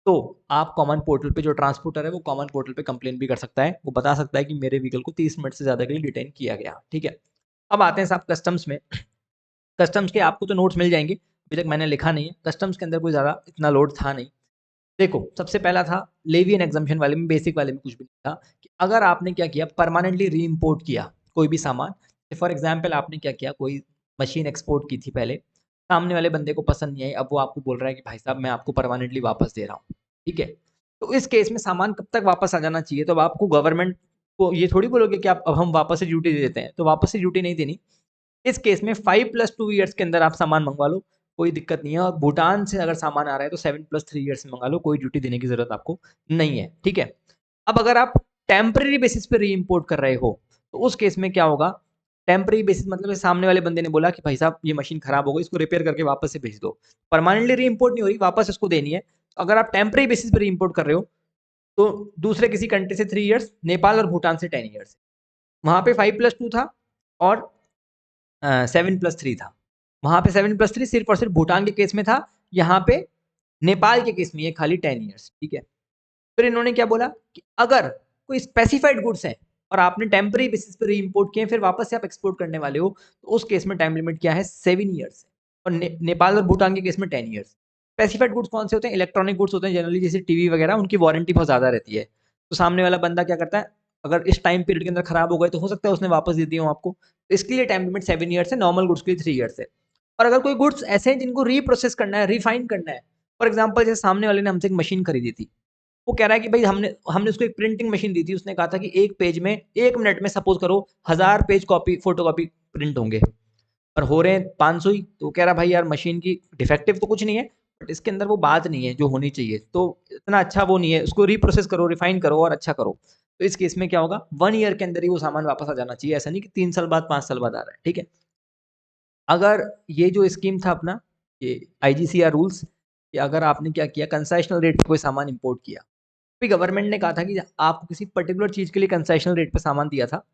तो आप कॉमन पोर्टल पे, जो ट्रांसपोर्टर है वो कॉमन पोर्टल पे कंप्लेन भी कर सकता है। वो बता सकता है कि मेरे व्हीकल को 30 मिनट से ज़्यादा के लिए डिटेन किया गया, ठीक है। अब आते हैं साहब कस्टम्स में। कस्टम्स के आपको तो नोट्स मिल जाएंगे, अभी तक मैंने लिखा नहीं है। कस्टम्स के अंदर कोई ज़्यादा इतना लोड था नहीं। देखो सबसे पहला था लेवी एंड एग्जम्पशन वाले में, बेसिक वाले में कुछ भी नहीं था कि अगर आपने क्या किया, परमानेंटली री इम्पोर्ट किया कोई भी सामान। फॉर एग्जाम्पल आपने क्या किया, कोई मशीन एक्सपोर्ट की थी पहले, सामने वाले बंदे को पसंद नहीं आई, अब वो आपको बोल रहा है कि भाई साहब मैं आपको परमानेंटली वापस दे रहा हूँ, ठीक है। तो इस केस में सामान कब तक वापस आ जाना चाहिए, तो अब आपको गवर्नमेंट को ये थोड़ी बोलोगे कि आप अब हम वापस से ड्यूटी दे देते हैं, तो वापस से ड्यूटी नहीं देनी। इस केस में 5+2 ईयर्स के अंदर आप सामान मंगवा लो, कोई दिक्कत नहीं है। और भूटान से अगर सामान आ रहा है तो 7+3 ईयर्स में मंगा लो, कोई ड्यूटी देने की जरूरत आपको नहीं है, ठीक है। अब अगर आप टेम्पररी बेसिस पे री इम्पोर्ट कर रहे हो, तो उस केस में क्या होगा, टेम्पररी बेसिस मतलब सामने वाले बंदे ने बोला कि भाई साहब ये मशीन खराब हो गई, इसको रिपेयर करके वापस से भेज दो। परमानेंटली री इम्पोर्ट नहीं हो रही, वापस इसको देनी है। अगर आप टेम्पररी बेसिस पे री इम्पोर्ट कर रहे हो, तो दूसरे किसी कंट्री से 3 ईयर्स, नेपाल और भूटान से 10 ईयर्स, वहां पे 5+2 था, और 7+3 था। वहां पे 7+3 सिर्फ और सिर्फ भूटान के केस में था, यहाँ पे नेपाल के केस में ये खाली 10 ईयर्स, ठीक है। फिर इन्होंने क्या बोला कि अगर कोई स्पेसिफाइड गुड्स है और आपने टेम्पररी बेसिस पर री-इम्पोर्ट किए, फिर वापस से आप एक्सपोर्ट करने वाले हो, तो उस केस में टाइम लिमिट क्या है, 7 ईयर्स। और नेपाल और भूटान के केस में 10 ईयर्स। स्पेसिफाइड गुड्स कौन से होते हैं, इलेक्ट्रॉनिक गुड्स होते हैं जनरली, जैसे टीवी वगैरह, उनकी वारंटी बहुत ज्यादा रहती है। तो सामने वाला बंदा क्या करता है, अगर इस टाइम पीरियड के अंदर खराब हो गए तो हो सकता है उसने वापस दे दिए हो आपको, तो इसके लिए टाइम लिमिट 7 ईयर्स है, नॉर्मल गुड्स के लिए 3 ईयर्स है। और अगर कोई गुड्स ऐसे हैं जिनको रीप्रोसेस करना है, रिफाइन करना है, फॉर एग्जाम्पल जैसे सामने वाले ने हमसे एक मशीन खरीदी थी, वो कह रहा है कि भाई हमने हमने उसको एक प्रिंटिंग मशीन दी थी, उसने कहा था कि एक पेज में 1 मिनट में सपोज करो 1000 page copy photo copy print होंगे, पर हो रहे हैं 500 ही। तो कह रहा भाई यार मशीन की डिफेक्टिव तो कुछ नहीं है, बट इसके अंदर वो बात नहीं है जो होनी चाहिए, तो इतना अच्छा वो नहीं है, उसको रीप्रोसेस करो, रिफाइन करो और अच्छा करो। तो इस केस में क्या होगा, 1 ईयर के अंदर ही वो सामान वापस आ जाना चाहिए, ऐसा नहीं कि 3 साल बाद 5 साल बाद आ रहा है, ठीक है। अगर ये जो स्कीम था अपना, ये आईजीसीआर रूल्स, कि अगर आपने क्या किया, कंसेशनल रेट पे कोई सामान इंपोर्ट किया, फिर गवर्नमेंट ने कहा था कि आपको किसी पर्टिकुलर चीज के लिए कंसेशनल रेट पे सामान दिया था,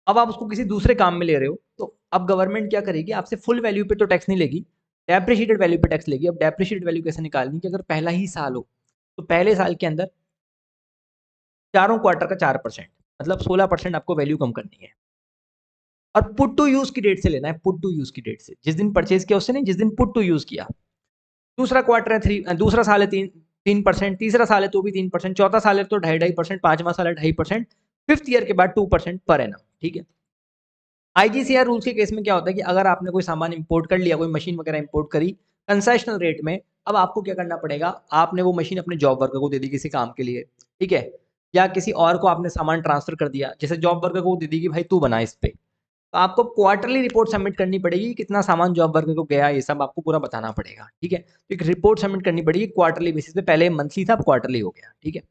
अब आप उसको किसी दूसरे काम में ले रहे हो, तो अब गवर्नमेंट क्या करेगी, आपसे फुल वैल्यू पे तो टैक्स नहीं लेगी, डेप्रिशिएटेड वैल्यू पे टैक्स लेगी। अब डेप्रिशिएटेड वैल्यू कैसे निकालनी, कि अगर पहला ही साल हो तो पहले साल के अंदर चारों क्वार्टर का 4%, मतलब 16% आपको वैल्यू कम करनी है, और पुट टू यूज की डेट से लेना है, पुट टू यूज की डेट से, जिस दिन परचेज किया उससे नहीं, जिस दिन पुट टू यूज किया। दूसरा क्वार्टर है 3, दूसरा साल है 3%, तीसरा साल है तो भी 3%, चौथा साल है तो 2.5%, पांचवा साल है 2.5%, फिफ्थ ईयर के बाद 2% पर एनम, ठीक है। आईजीसीआर रूल्स के केस में क्या होता है कि अगर आपने कोई सामान इंपोर्ट कर लिया, कोई मशीन वगैरह इंपोर्ट करी कंसेशनल रेट में, अब आपको क्या करना पड़ेगा, आपने वो मशीन अपने जॉब वर्कर को दे दी किसी काम के लिए, ठीक है, या किसी और को आपने सामान ट्रांसफर कर दिया, जैसे जॉब वर्कर को दे दी कि भाई तू बना इस पे, तो आपको क्वार्टरली रिपोर्ट सबमिट करनी पड़ेगी, कितना सामान जॉब वर्कर को गया, ये सब आपको पूरा बताना पड़ेगा, ठीक है। तो एक रिपोर्ट सबमिट करनी पड़ेगी क्वार्टरली बेसिस पे, पहले मंथली था, अब क्वार्टरली हो गया, ठीक है।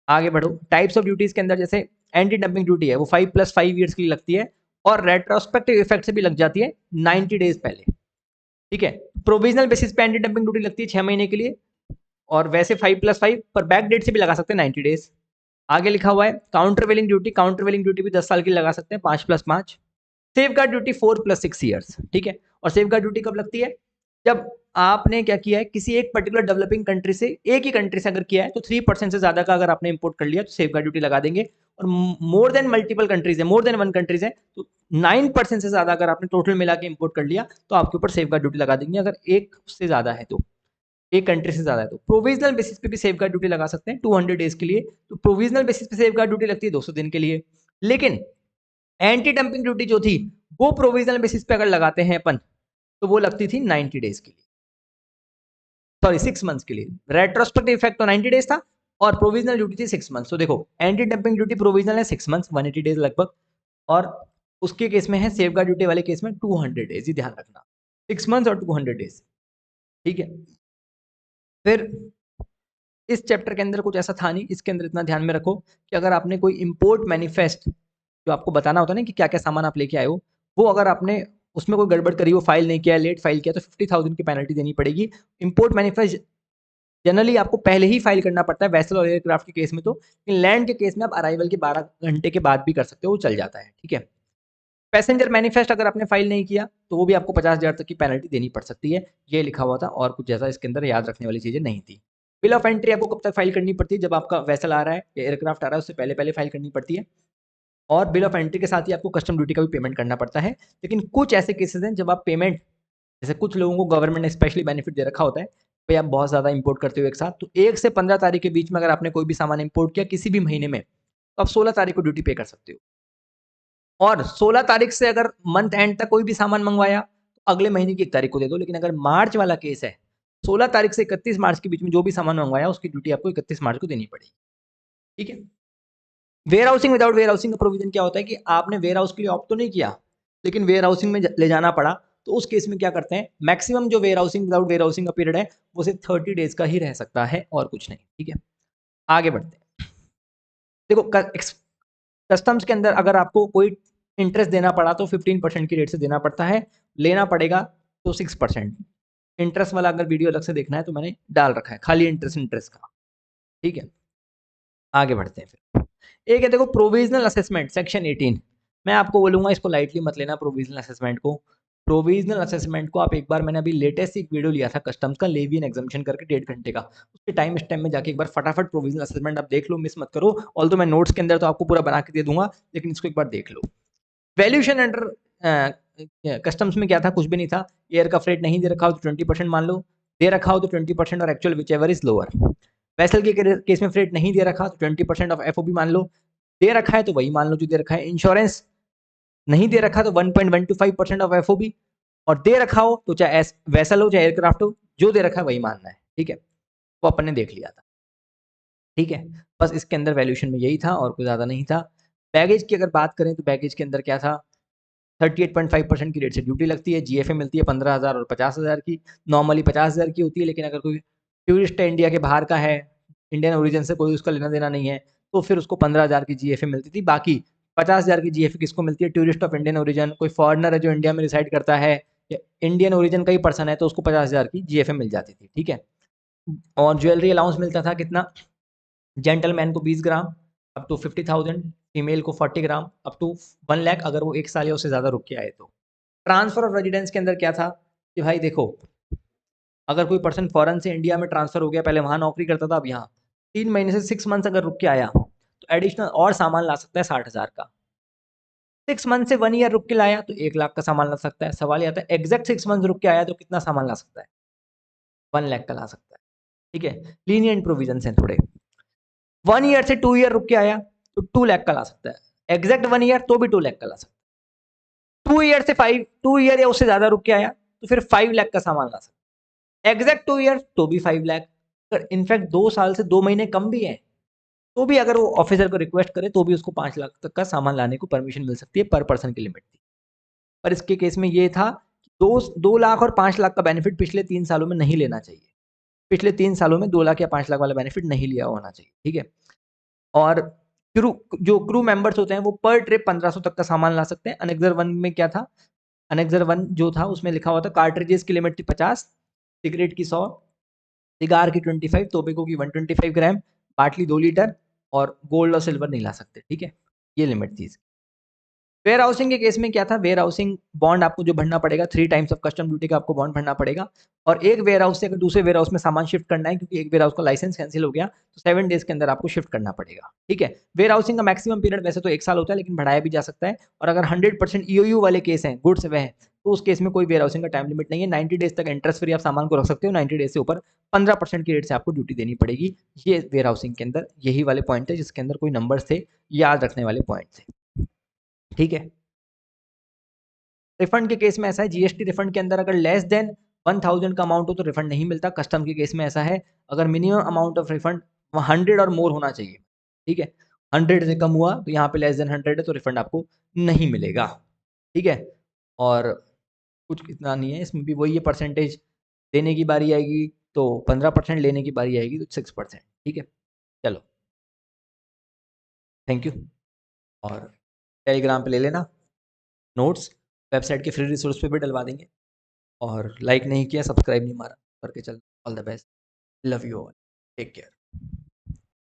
आगे बढ़ो, टाइप्स ऑफ ड्यूटीज के अंदर जैसे एंटी डंपिंग ड्यूटी है, वो 5+5 ईयर्स के लिए लगती है, और रेट्रोस्पेक्टिव इफेक्ट से भी लग जाती है 90 डेज पहले, ठीक है। प्रोविजनल बेसिस पे एंटी डंपिंग ड्यूटी लगती है 6 महीने के लिए, और वैसे 5+5 पर बैक डेट से भी लगा सकते हैं 90 डेज। आगे लिखा हुआ है काउंटरवेलिंग ड्यूटी, काउंटरवेलिंग ड्यूटी भी 10 साल की लगा सकते हैं, 5+5। सेफ गार्ड ड्यूटी 4+6 ईयर्स, ठीक है। और सेफ गार्ड ड्यूटी कब लगती है, जब आपने क्या किया है, किसी एक पर्टिकुलर डेवलपिंग कंट्री से, एक ही कंट्री से अगर किया है तो 3% से ज्यादा का अगर आपने इंपोर्ट कर लिया तो सेफ गार्ड ड्यूटी लगा देंगे, और मोर देन मल्टीपल कंट्रीज है, मोर देन 1 कंट्रीज है, तो 9% से ज्यादा अगर आपने टोटल मिला के इंपोर्ट कर लिया तो आपके ऊपर सेफ गार्ड ड्यूटी लगा देंगे, अगर एक से ज्यादा है तो, एक कंट्री से ज्यादा है तो। प्रोविजनल बेसिस पे भी सेफ गार्ड ड्यूटी लगा सकते हैं 200 डेज के लिए, तो प्रोविजनल बेसिस पे सेफ गार्ड ड्यूटी लगती है 200 दिन के लिए। लेकिन एंटी डंपिंग ड्यूटी जो थी वो प्रोविजनल बेसिस पे अगर लगाते हैं अपन, तो वो लगती थी 90 डेज के लिए, सॉरी 6 मंथ्स के लिए। रेट्रोस्पेक्टिव इफेक्ट तो 90 डेज था, और प्रोविजनल ड्यूटी थी 6 मंथ्स। तो देखो एंटी डंपिंग ड्यूटी प्रोविजनल है 6 मंथ्स, 180 डेज लगभग, और उसके केस में है सेफ गार्ड ड्यूटी वाले केस में 200 डेज, ही ध्यान रखना, 6 मंथ्स और 200 डेज, ठीक है। फिर इस चैप्टर के अंदर कुछ ऐसा था नहीं, इसके अंदर इतना ध्यान में रखो कि अगर आपने कोई इंपोर्ट मैनिफेस्ट, जो आपको बताना होता है ना कि क्या क्या सामान आप लेके आए हो, वो अगर आपने उसमें कोई गड़बड़ करी, वो फाइल नहीं किया, लेट फाइल किया, तो 50,000 की पेनल्टी देनी पड़ेगी। इंपोर्ट मैनिफेस्ट जनरली आपको पहले ही फाइल करना पड़ता है वेसल और एयरक्राफ्ट के केस में, तो लैंड के केस में आप अराइवल के 12 घंटे के बाद भी कर सकते हो, वो चल जाता है, ठीक है। पैसेंजर मैनिफेस्ट अगर आपने फाइल नहीं किया तो वो भी आपको 50,000 तक की पेनल्टी देनी पड़ सकती है, ये लिखा हुआ था, और कुछ जैसा इसके अंदर याद रखने वाली चीजें नहीं थी। बिल ऑफ एंट्री आपको कब तक फाइल करनी पड़ती है, जब आपका वेसल आ रहा है या एयरक्राफ्ट आ रहा है उससे पहले पहले फाइल करनी पड़ती है, और बिल ऑफ एंट्री के साथ ही आपको कस्टम ड्यूटी का भी पेमेंट करना पड़ता है। लेकिन कुछ ऐसे केसेस हैं जब आप पेमेंट, जैसे कुछ लोगों को गवर्नमेंट ने स्पेशली बेनिफिट दे रखा होता है, भाई आप बहुत ज्यादा इंपोर्ट करते हो एक साथ, तो 1 से 15 तारीख के बीच में अगर आपने कोई भी सामान इंपोर्ट किया किसी भी महीने में, तो आप 16 तारीख को ड्यूटी पे कर सकते हो, और 16 तारीख से अगर मंथ एंड तक कोई भी सामान मंगवाया तो अगले महीने की 1 तारीख को दे दो। लेकिन अगर मार्च वाला केस है, 16 तारीख से 31 मार्च के बीच में जो भी सामान मंगवाया उसकी ड्यूटी आपको 31 मार्च को देनी पड़ेगी, ठीक है। Warehousing without warehousing का प्रोविजन क्या होता है कि आपने वेयर हाउस के लिए ऑप्ट तो नहीं किया, लेकिन वेयर हाउसिंग में ले जाना पड़ा, तो उस केस में क्या करते हैं, मैक्सिमम जो warehousing without warehousing का पीरियड है वो सिर्फ 30 डेज का ही रह सकता है, और कुछ नहीं, ठीक है। आगे बढ़ते हैं, देखो कस्टम्स के अंदर अगर आपको कोई इंटरेस्ट देना पड़ा तो 15% की रेट से देना पड़ता है, लेना पड़ेगा तो 6%। इंटरेस्ट वाला अगर वीडियो अलग से देखना है तो मैंने डाल रखा है, खाली इंटरेस्ट का, ठीक है। आगे बढ़ते हैं फिर, एक है देखो प्रोविजनल असेसमेंट सेक्शन 18, मैं आपको बोलूंगा इसको लाइटली मत लेना प्रोविजनल असेसमेंट को। प्रोविजनल असेसमेंट को आप एक बार, मैंने अभी लेटेस्ट एक वीडियो लिया था कस्टम्स का, लेवी एंड एग्जामिनेशन करके 1.5 घंटे का, उसके टाइम स्टैम्प में जाके एक बार फटाफट प्रोविजनल असेसमेंट आप देख लो, मिस मत करो। ऑल तो मैं नोट्स के अंदर तो आपको पूरा बना के दे दूंगा, लेकिन इसको एक बार देख लो। वैल्यूएशन अंडर कस्टम्स में क्या था, कुछ भी नहीं था। एयर का फ्रेट नहीं दे रखा हो तो 20% मान लो, दे रखा हो तो 20% और actual which ever is lower. Vessel के केस में फ्रेट नहीं दे रखा तो 20% ऑफ एफओबी मान लो, दे रखा है तो वही मान लो जो दे रखा है। इंश्योरेंस नहीं दे रखा तो 1.125% ऑफ एफओबी, और दे रखा हो तो चाहे वेसल हो चाहे एयरक्राफ्ट हो, जो दे रखा है वही मानना है, ठीक है। वो अपन ने देख लिया था, ठीक है। बस इसके अंदर वैल्यूएशन में यही था और कुछ ज्यादा नहीं था। बैगेज की अगर बात करें तो बैगेज के अंदर क्या था, 38.5% की रेट से ड्यूटी लगती है, जीएफए मिलती है 15,000 और 50,000 की, नॉर्मली 50,000 की होती है, लेकिन अगर कोई टूरिस्ट है इंडिया के बाहर का है, इंडियन ओरिजिन से, कोई उसका लेना देना नहीं है, तो फिर उसको 15,000 की जीएफए मिलती थी। बाकी 50,000 की जीएफए किसको मिलती है? टूरिस्ट ऑफ इंडियन ओरिजिन, कोई फॉरेनर है जो इंडिया में रिसाइड करता है या इंडियन ओरिजिन का ही पर्सन है तो उसको 50,000 की जीएफए मिल जाती थी। ठीक है। और ज्वेलरी अलाउंस मिलता था कितना? जेंटलमैन को 20 ग्राम अप टू 50,000, फीमेल को 40 ग्राम अप टू 1 लाख, अगर वो 1 साल या उससे ज़्यादा रुक के आए तो। ट्रांसफर ऑफ रेजिडेंस के अंदर क्या था कि भाई देखो, अगर कोई पर्सन फॉरेन से इंडिया में ट्रांसफर हो गया, पहले वहां नौकरी करता था, अब यहाँ 3 महीने से 6 मंथ्स अगर रुक के आया तो एडिशनल और सामान ला सकता है 60,000 का। 6 मंथ से 1 ईयर रुक के लाया तो 1 लाख का सामान ला सकता है। सवाल ये आता है एग्जैक्ट 6 मंथ रुक के आया तो कितना सामान ला सकता है? 1 लाख का ला सकता है। ठीक है, लीनियंट प्रोविजन है थोड़े। 1 ईयर से 2 ईयर रुक के आया तो 2 लाख का ला सकता है। एग्जैक्ट 1 ईयर तो भी 2 लाख का ला सकता है। 2 ईयर से 2 ईयर या उससे ज्यादा रुक के आया तो फिर 5 लाख का सामान ला सकता है। एग्जैक्ट 2 ईयर तो भी 5 लाख। इनफैक्ट 2 साल से 2 महीने कम भी है तो भी अगर वो ऑफिसर को रिक्वेस्ट करे तो भी उसको 5 लाख तक का सामान लाने को परमिशन मिल सकती है, पर पर्सन की लिमिट थी। पर इसके केस में ये था, 2 लाख और 5 लाख का बेनिफिट पिछले 3 सालों में नहीं लेना चाहिए। पिछले 3 सालों में 2 लाख या 5 लाख वाला बेनिफिट नहीं लिया होना चाहिए। ठीक है। और क्रू मेंबर्स होते हैं वो पर ट्रिप 1500 तक का सामान ला सकते हैं। अनेक्सर 1 में क्या था? अनेक्सर 1 जो था उसमें लिखा हुआ था कार्ट्रिजेस की लिमिट थी 50, सिगरेट की 100, सिगार की 25, टोबैको की 125 ग्राम, बाटली 2 लीटर और गोल्ड और सिल्वर नहीं ला सकते। ठीक है, ये लिमिट थी। वेयर हाउसिंग के केस में क्या था? वेयर हाउसिंग बॉन्ड आपको जो भरना पड़ेगा, 3 टाइम्स ऑफ कस्टम ड्यूटी का आपको बॉन्ड भरना पड़ेगा। और एक वेयर हाउस से अगर दूसरे वेयर हाउस में सामान शिफ्ट करना है, क्योंकि एक वेयर हाउस का लाइसेंस कैंसिल हो गया, तो 7 डेज के अंदर आपको शिफ्ट करना पड़ेगा। ठीक है। वेयर हाउसिंग का मैक्सिमम पीरियड वैसे तो 1 साल होता है, लेकिन बढ़ाया भी जा सकता है। और अगर 100% ईओयू वाले केस हैं, गुड्स वह, तो उस केस में कोई वेयर हाउसिंग का टाइम लिमिट नहीं है। 90 डेज तक इंटरेस्ट फ्री आप सामान को रख सकते हो। 90 डेज से ऊपर 15% की रेट से आपको ड्यूटी देनी पड़ेगी। ये वेयर हाउसिंग के अंदर यही वाले पॉइंट है जिसके अंदर कोई नंबर्स थे, याद रखने वाले पॉइंट थे। ठीक है। रिफंड के केस में ऐसा है, जीएसटी रिफंड के अंदर अगर लेस देन 1000 का अमाउंट हो तो रिफंड नहीं मिलता। कस्टम के केस में ऐसा है, अगर मिनिमम अमाउंट ऑफ रिफंड 100 और मोर होना चाहिए। ठीक है, 100 से कम हुआ तो यहाँ पे लेस देन 100 है तो रिफंड आपको नहीं मिलेगा। ठीक है। और कुछ इतना नहीं है, इसमें भी वही है, परसेंटेज देने की बारी आएगी तो 15%, लेने की बारी आएगी तो 6%। ठीक है, चलो, थैंक यू। और टेलीग्राम पे ले लेना नोट्स, वेबसाइट के फ्री रिसोर्स पे भी डलवा देंगे। और लाइक नहीं किया, सब्सक्राइब नहीं मारा करके चल। All the best, love you all, take care.